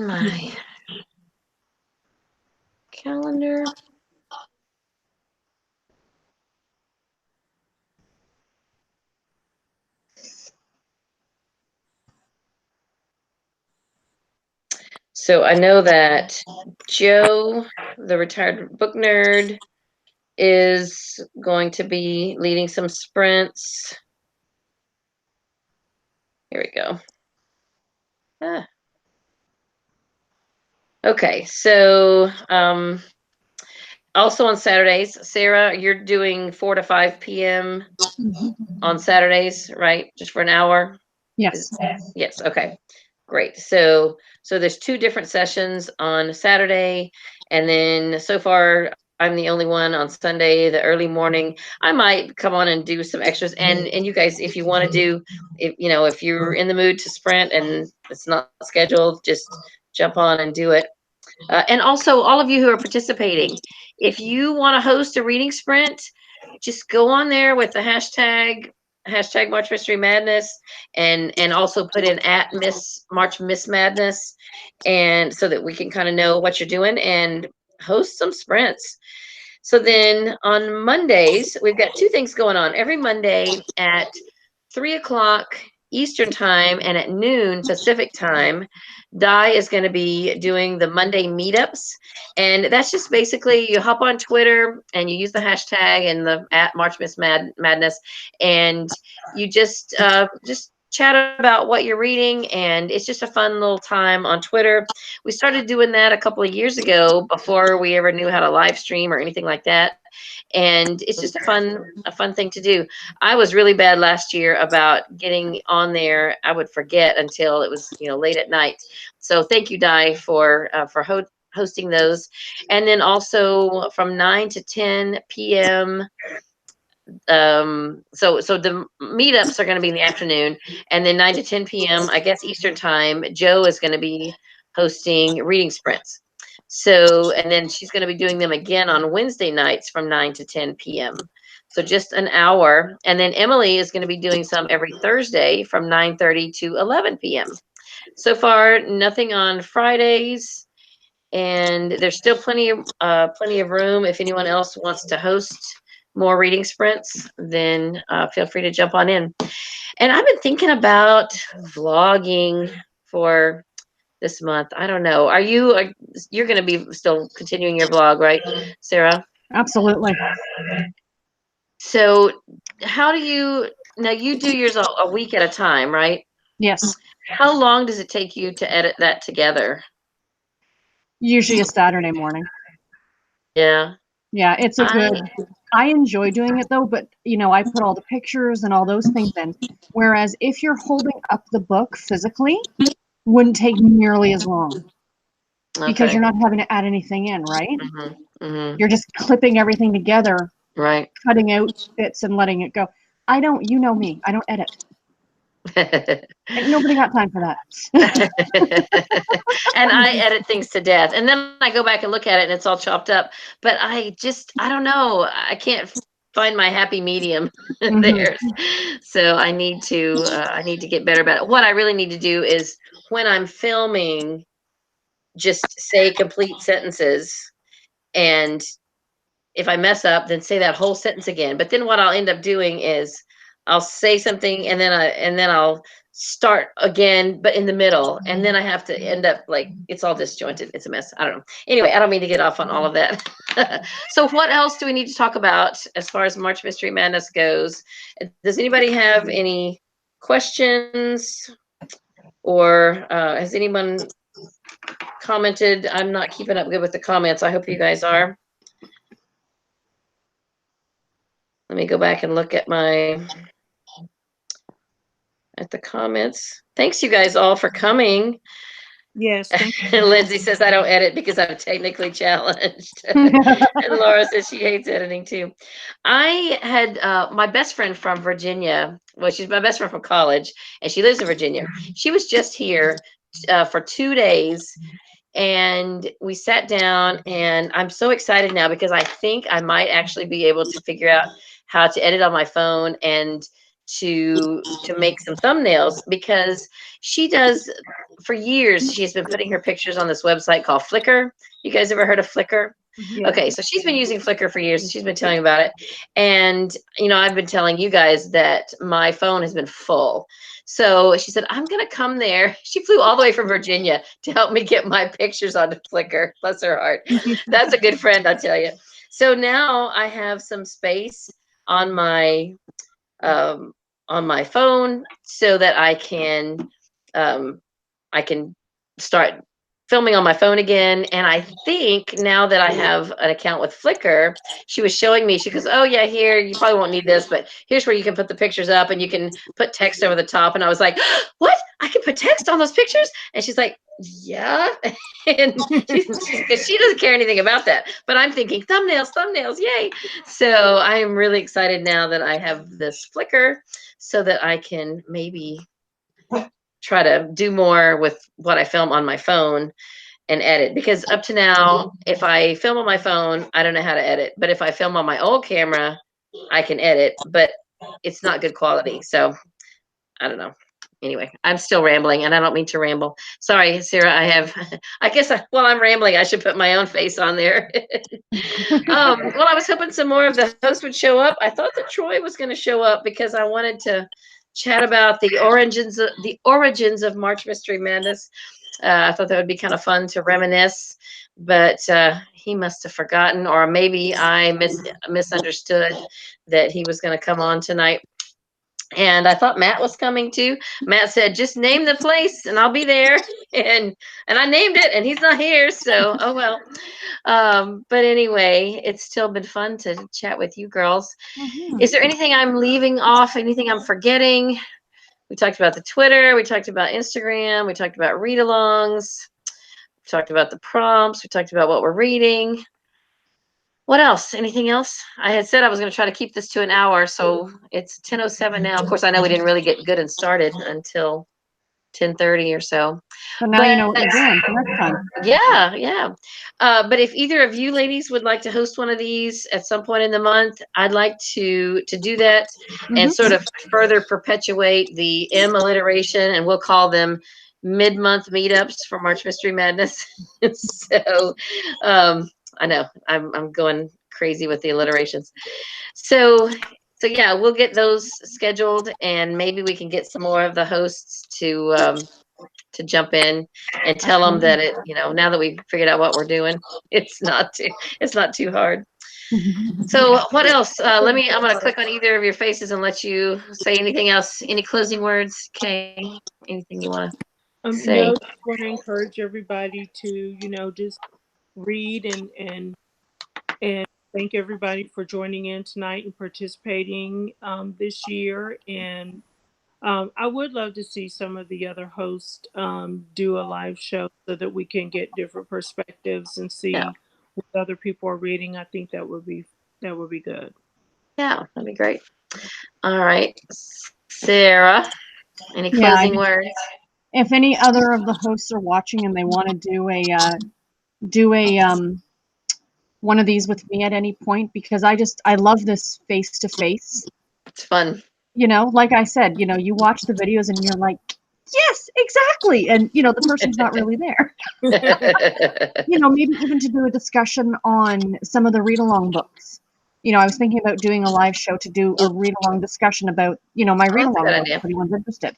my calendar. So I know that Joe, the retired book nerd, is going to be leading some sprints. Here we go. Okay, so also on Saturdays, Sarah, you're doing 4 to 5 p.m. on Saturdays, right? Just for an hour? Yes. Yes, okay. Great. So there's 2 different sessions on Saturday, and then so far I'm the only one on Sunday, the early morning. I might come on and do some extras, and you guys, if you want to do, if you're in the mood to sprint and it's not scheduled, just jump on and do it. And also, all of you who are participating, if you want to host a reading sprint, just go on there with the hashtag March Mystery Madness, and also put in at March Miss Madness, and so that we can kind of know what you're doing and host some sprints. So then on Mondays, we've got two things going on. Every Monday at 3 o'clock Eastern time and at noon Pacific time, Di is going to be doing the Monday meetups. And that's just basically you hop on Twitter and you use the hashtag and the at March Miss Madness, and you just chat about what you're reading, and it's just a fun little time on Twitter. We started doing that a couple of years ago before we ever knew how to live stream or anything like that. And it's just a fun thing to do. I was really bad last year about getting on there. I would forget until it was, late at night. So thank you, Di, for hosting those. And then also from 9 to 10 p.m. So the meetups are going to be in the afternoon, and then 9 to 10 p.m. I guess Eastern time, Joe is going to be hosting reading sprints. So, and then she's going to be doing them again on Wednesday nights from 9 to 10 p.m. So just an hour. And then Emily is going to be doing some every Thursday from 9:30 to 11 p.m. So far, nothing on Fridays, and there's still plenty of room. If anyone else wants to host more reading sprints, then feel free to jump on in. And I've been thinking about vlogging for this month. I don't know. You're going to be still continuing your vlog, right, Sarah? Absolutely. So how do you, now you do yours a week at a time, right? Yes. How long does it take you to edit that together? Usually a Saturday morning. Yeah. Yeah, it's a good. I enjoy doing it though, but I put all the pictures and all those things in. Whereas if you're holding up the book physically, wouldn't take nearly as long because you're not having to add anything in, right? You're just clipping everything together, right, cutting out bits and letting it go. I don't, you know me, I don't edit. Ain't nobody got time for that. And I edit things to death, and then I go back and look at it and it's all chopped up, but I don't know, I can't find my happy medium there. So I need to get better about it. What I really need to do is when I'm filming, just say complete sentences, and if I mess up, then say that whole sentence again. But then what I'll end up doing is I'll say something, and then I'll start again, but in the middle, and then I have to end up like it's all disjointed. It's a mess. I don't know. Anyway, I don't mean to get off on all of that. So what else do we need to talk about as far as March Mystery Madness goes? Does anybody have any questions, or has anyone commented? I'm not keeping up good with the comments. I hope you guys are. Let me go back and look at the comments. Thanks you guys all for coming. Yes, thank you. Lindsay says I don't edit because I'm technically challenged. And Laura says she hates editing too. I had my best friend from Virginia. Well, she's my best friend from college, and she lives in Virginia. She was just here for 2 days, and we sat down, and I'm so excited now because I think I might actually be able to figure out how to edit on my phone and to make some thumbnails, because she does, for years she's been putting her pictures on this website called Flickr. You guys ever heard of Flickr? Yeah. Okay, so she's been using Flickr for years, and she's been telling me about it. And I've been telling you guys that my phone has been full. So she said, I'm going to come there. She flew all the way from Virginia to help me get my pictures onto Flickr. Bless her heart. That's a good friend, I tell you. So now I have some space on my phone so that I can start filming on my phone again. And I think now that I have an account with Flickr, she was showing me, she goes, oh yeah, here, you probably won't need this, but here's where you can put the pictures up and you can put text over the top. And I was like, what? I can put text on those pictures? And she's like, yeah. And she doesn't care anything about that, but I'm thinking thumbnails, yay. So I am really excited now that I have this Flickr so that I can maybe try to do more with what I film on my phone. and edit, because up to now, if I film on my phone, I don't know how to edit. But if I film on my old camera, I can edit, but it's not good quality. So I don't know. Anyway, I'm still rambling, and I don't mean to ramble. Sorry, Sarah. I guess while I'm rambling, I should put my own face on there. Well, I was hoping some more of the hosts would show up. I thought that Troy was going to show up because I wanted to chat about the origins of March Mystery Madness. I thought that would be kind of fun to reminisce, but he must have forgotten, or maybe I misunderstood that he was going to come on tonight. And I thought Matt was coming too. Matt said, "Just name the place, and I'll be there." And I named it, and he's not here. So, oh well. But anyway, it's still been fun to chat with you girls. Mhm. Is there anything I'm leaving off? Anything I'm forgetting? We talked about the Twitter. We talked about Instagram. We talked about read-alongs. We talked about the prompts. We talked about what we're reading. What else? Anything else? I had said I was going to try to keep this to an hour, so it's 10:07 now. Of course, I know we didn't really get good and started until 10:30 or so. So now you know what you're doing for next time. Yeah, yeah. But if either of you ladies would like to host one of these at some point in the month, I'd like to do that and Mhm. sort of further perpetuate the M alliteration, and we'll call them mid-month meetups for March Mystery Madness. So, I know I'm going crazy with the alliterations. So yeah, we'll get those scheduled, and maybe we can get some more of the hosts to jump in and tell them that now that we've figured out what we're doing, it's not too hard. So what else? I'm going to click on either of your faces and let you say anything else. Any closing words, Kay? Anything you want to say? No, just want to encourage everybody to, just read and thank everybody for joining in tonight and participating this year. And I would love to see some of the other hosts do a live show so that we can get different perspectives and Yeah, see what other people are reading. I think that would be good. yeah, that'd be great. All right, Sarah, any Yeah, closing words? if any other of the hosts are watching and they want to do a one of these with me at any point, because I love this face to face. It's fun. Like I said, you watch the videos and you're like, yes, exactly, and the person's not really there. Maybe even to do a discussion on some of the read along books. I was thinking about doing a live show to do a read along discussion about my read That's a along good books idea. if anyone's interested.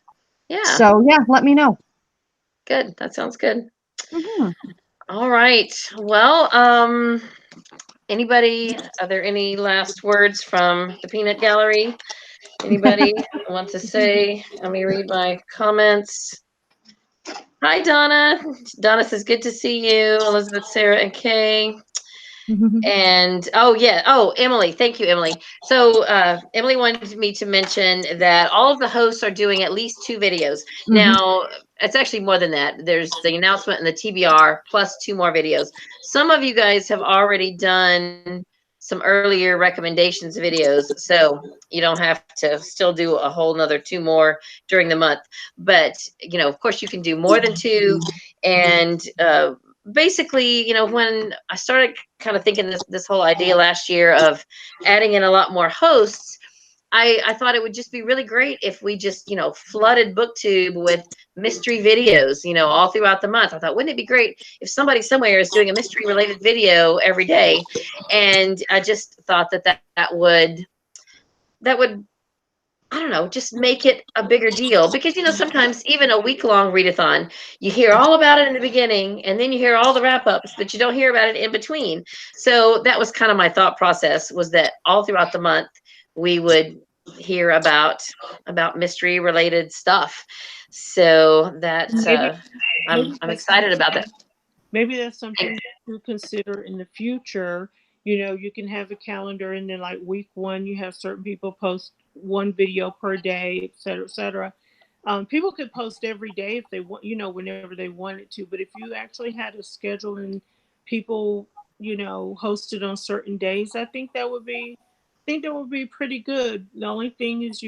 Yeah, So yeah, let me know. good. That sounds good. Hmm. All right. Well, are there any last words from the peanut gallery? Anybody want to say? Let me read my comments. Hi, Donna. Donna says, good to see you. Elizabeth, Sarah, and Kay. And Emily, thank you, Emily. So Emily wanted me to mention that all of the hosts are doing at least 2 videos. Now, it's actually more than that. There's the announcement and the TBR plus 2 more videos. Some of you guys have already done some earlier recommendations videos, so you don't have to still do a whole nother 2 more during the month. But of course, you can do more than 2, and basically, when I started kind of thinking this whole idea last year of adding in a lot more hosts, I thought it would just be really great if we just, flooded BookTube with mystery videos, all throughout the month. I thought, wouldn't it be great if somebody somewhere is doing a mystery related video every day? And I just thought that would I don't know, just make it a bigger deal, because sometimes even a week-long readathon, you hear all about it in the beginning, and then you hear all the wrap-ups, but you don't hear about it in between. So that was kind of my thought process, was that all throughout the month we would hear about mystery related stuff. So that maybe I'm that's excited about that. Maybe that's something to consider in the future. You can have a calendar, and then like week 1, you have certain people post 1 video per day, et cetera, et cetera. People could post every day if they want, whenever they wanted to. But if you actually had a schedule and people, hosted on certain days, I think that would be pretty good. The only thing is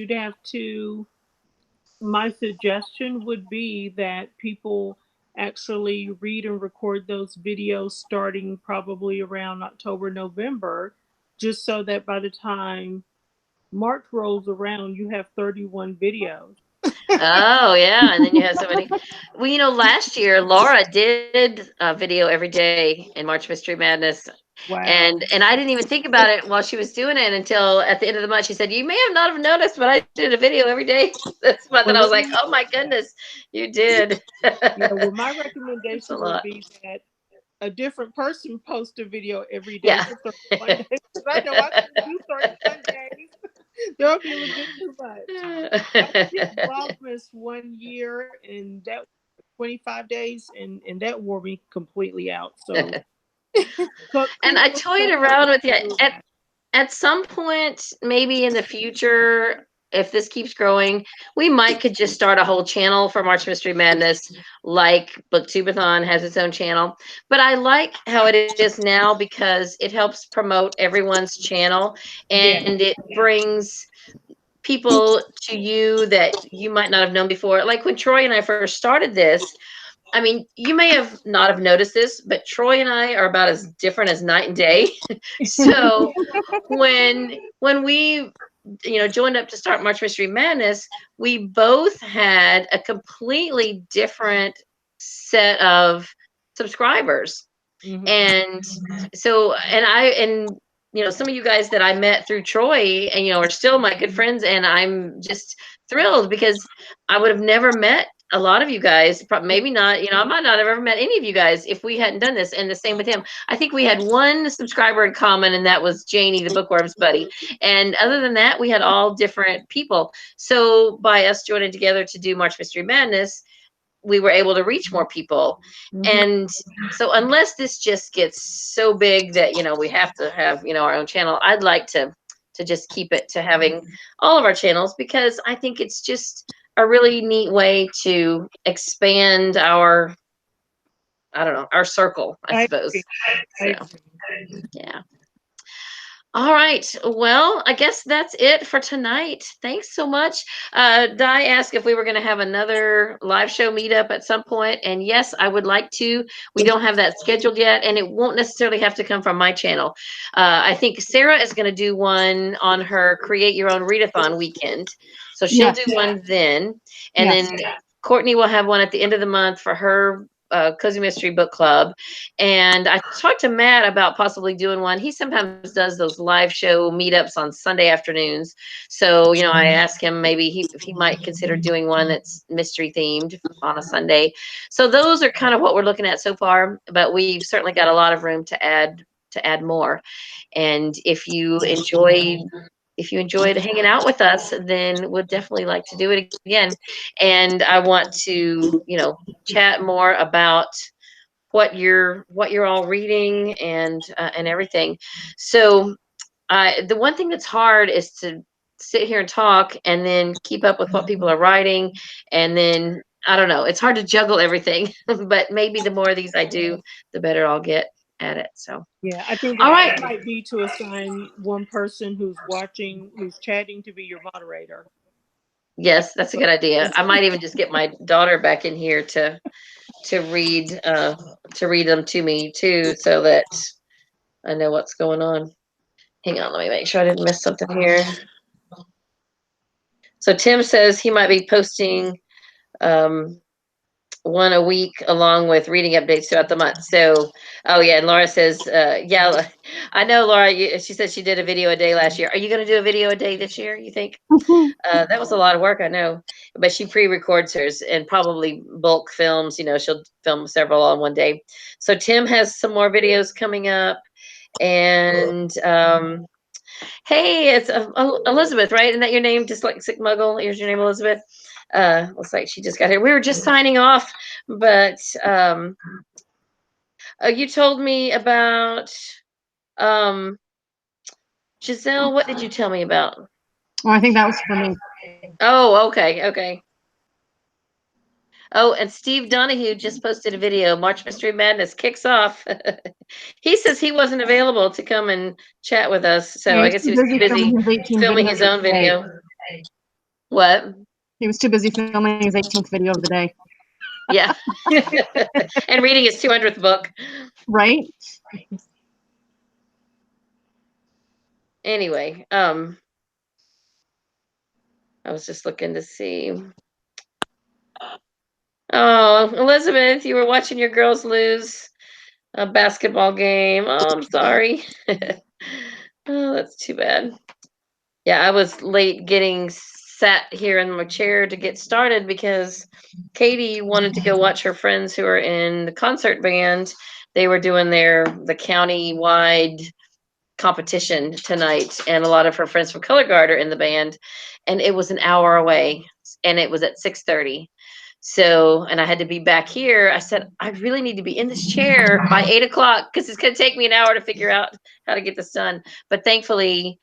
my suggestion would be that people actually read and record those videos starting probably around October, November, just so that by the time March rolls around, you have 31 videos. Oh yeah, and then you have so many. Well, last year Laura did a video every day in March Mystery Madness, Wow. and I didn't even think about it while she was doing it until at the end of the month. She said, "You may have not have noticed, but I did a video every day this month," Well, and I was let like, me, "Oh my goodness, you did." yeah, well, my That's a recommendation would lot. be that a different person post a video every day Yeah. for 31 days. Because I know I can do 31 days. That'll be a little bit too much. I did Vlogmas 1 year, and that was 25 days, and that wore me completely out. So, And I kudos toyed to her around with for you. doing that. At some point, maybe in the future, if this keeps growing, we might could just start a whole channel for March Mystery Madness, like Booktubeathon has its own channel. But I like how it is now because it helps promote everyone's channel Yeah. and it brings people to you that you might not have known before. Like when Troy and I first started this, I mean, you may have not have noticed this, but Troy and I are about as different as night and day. So when we joined up to start March Mystery Madness, we both had a completely different set of subscribers. Hmm. And so and some of you guys that I met through Troy and are still my good friends, and I'm just thrilled because I would have never met a lot of you guys, maybe not, I might not have ever met any of you guys if we hadn't done this. And the same with him. I think we had one subscriber in common, and that was Janie, the Bookworms buddy. And other than that, we had all different people. So by us joining together to do March Mystery Madness, we were able to reach more people. Hmm. And so unless this just gets so big that we have to have our own channel, I'd like to just keep it to having all of our channels, because I think it's just a really neat way to expand our, I don't know, our circle, I I suppose. agree. I So agree. yeah. All right. Well, I guess that's it for tonight. Thanks so much. Di asked if we were going to have another live show meetup at some point, and yes, I would like to. We don't have that scheduled yet, and it won't necessarily have to come from my channel. I think Sarah is going to do one on her Create Your Own Readathon weekend, so she'll do Yes, one then, and then yes. Courtney will have one at the end of the month for her Cozy Mystery Book Club. And I talked to Matt about possibly doing one. He sometimes does those live show meetups on Sunday afternoons. So, I asked him maybe if he might consider doing one that's mystery themed on a Sunday. So those are kind of what we're looking at so far, but we've certainly got a lot of room to add more. And if you enjoyed hanging out with us, then we'd definitely like to do it again. And I want to, chat more about what you're all reading and everything. So the one thing that's hard is to sit here and talk and then keep up with what people are writing, and then I don't know, it's hard to juggle everything. But maybe the more of these I do, the better I'll get at it. So Yeah, I think the all trick right. might be to assign one person who's watching, who's chatting, to be your moderator. Yes, that's a good idea. I might even just get my daughter back in here to read them to me too, so that I know what's going on. Hang on, let me make sure I didn't miss something here. So Tim says he might be posting um, one a week along with reading updates throughout the month. So, oh yeah, and Laura says, yeah, I know Laura. She said she did a video a day last year. Are you going to do a video a day this year? You think? That was a lot of work, I know, but she pre-records hers and probably bulk films. She'll film several on one day. So Tim has some more videos coming up, and hey, it's Elizabeth, right? Isn't that your name? Dyslexic Muggle. Here's your name, Elizabeth. Looks like she just got here. We were just signing off, but you told me about um, Giselle. What did you tell me about? Oh, I think that was for me. Oh, okay, okay. Oh, and Steve Donahue just posted a video. March Mystery Madness kicks off. He says he wasn't available to come and chat with us, so Yeah, I he's guess too he was too busy busy filming his 18 filming videos his of own the day. video. What? He was too busy filming his 18th video of the day. Yeah. And reading his 200th book. Right? Anyway, I was just looking to see. Oh, Elizabeth, you were watching your girls lose a basketball game. Oh, I'm sorry. Oh, that's too bad. Yeah, I was late getting sat here in my chair to get started because Katie wanted to go watch her friends who are in the concert band. They were doing the county-wide competition tonight, and a lot of her friends from Color Guard are in the band, and it was an hour away, and it was at 6:30. So, and I had to be back here. I said, I really need to be in this chair by 8 o'clock because it's going to take me an hour to figure out how to get this done. But thankfully,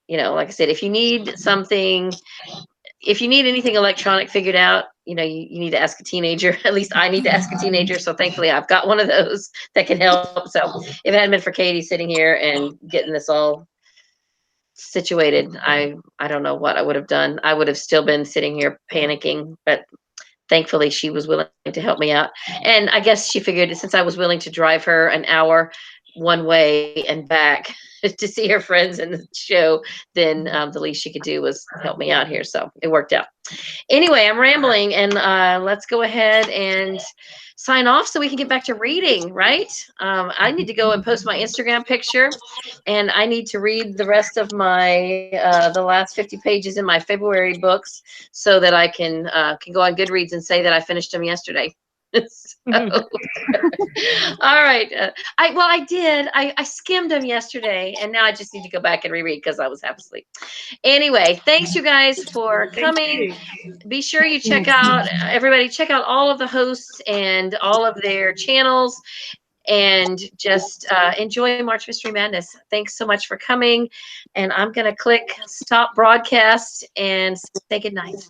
like I said, if you need something, if you need anything electronic figured out, you need to ask a teenager. At least I need to ask a teenager. So thankfully, I've got one of those that can help. So if it hadn't been for Katie sitting here and getting this all situated, I don't know what I would have done. I would have still been sitting here panicking, but thankfully she was willing to help me out. And I guess she figured since I was willing to drive her an hour one way and back to see her friends in the show, then the least she could do was help me out here. So it worked out. Anyway, I'm rambling, and let's go ahead and sign off so we can get back to reading, right? I need to go and post my Instagram picture, and I need to read the rest of my the last 50 pages in my February books so that I can go on Goodreads and say that I finished them yesterday. So, all right. I did. I skimmed them yesterday, and now I just need to go back and reread because I was half asleep. Anyway, thanks you guys for Thank coming. you. Be sure you check out everybody. Check out all of the hosts and all of their channels, and just enjoy March Mystery Madness. Thanks so much for coming, and I'm gonna click stop broadcast and say good night.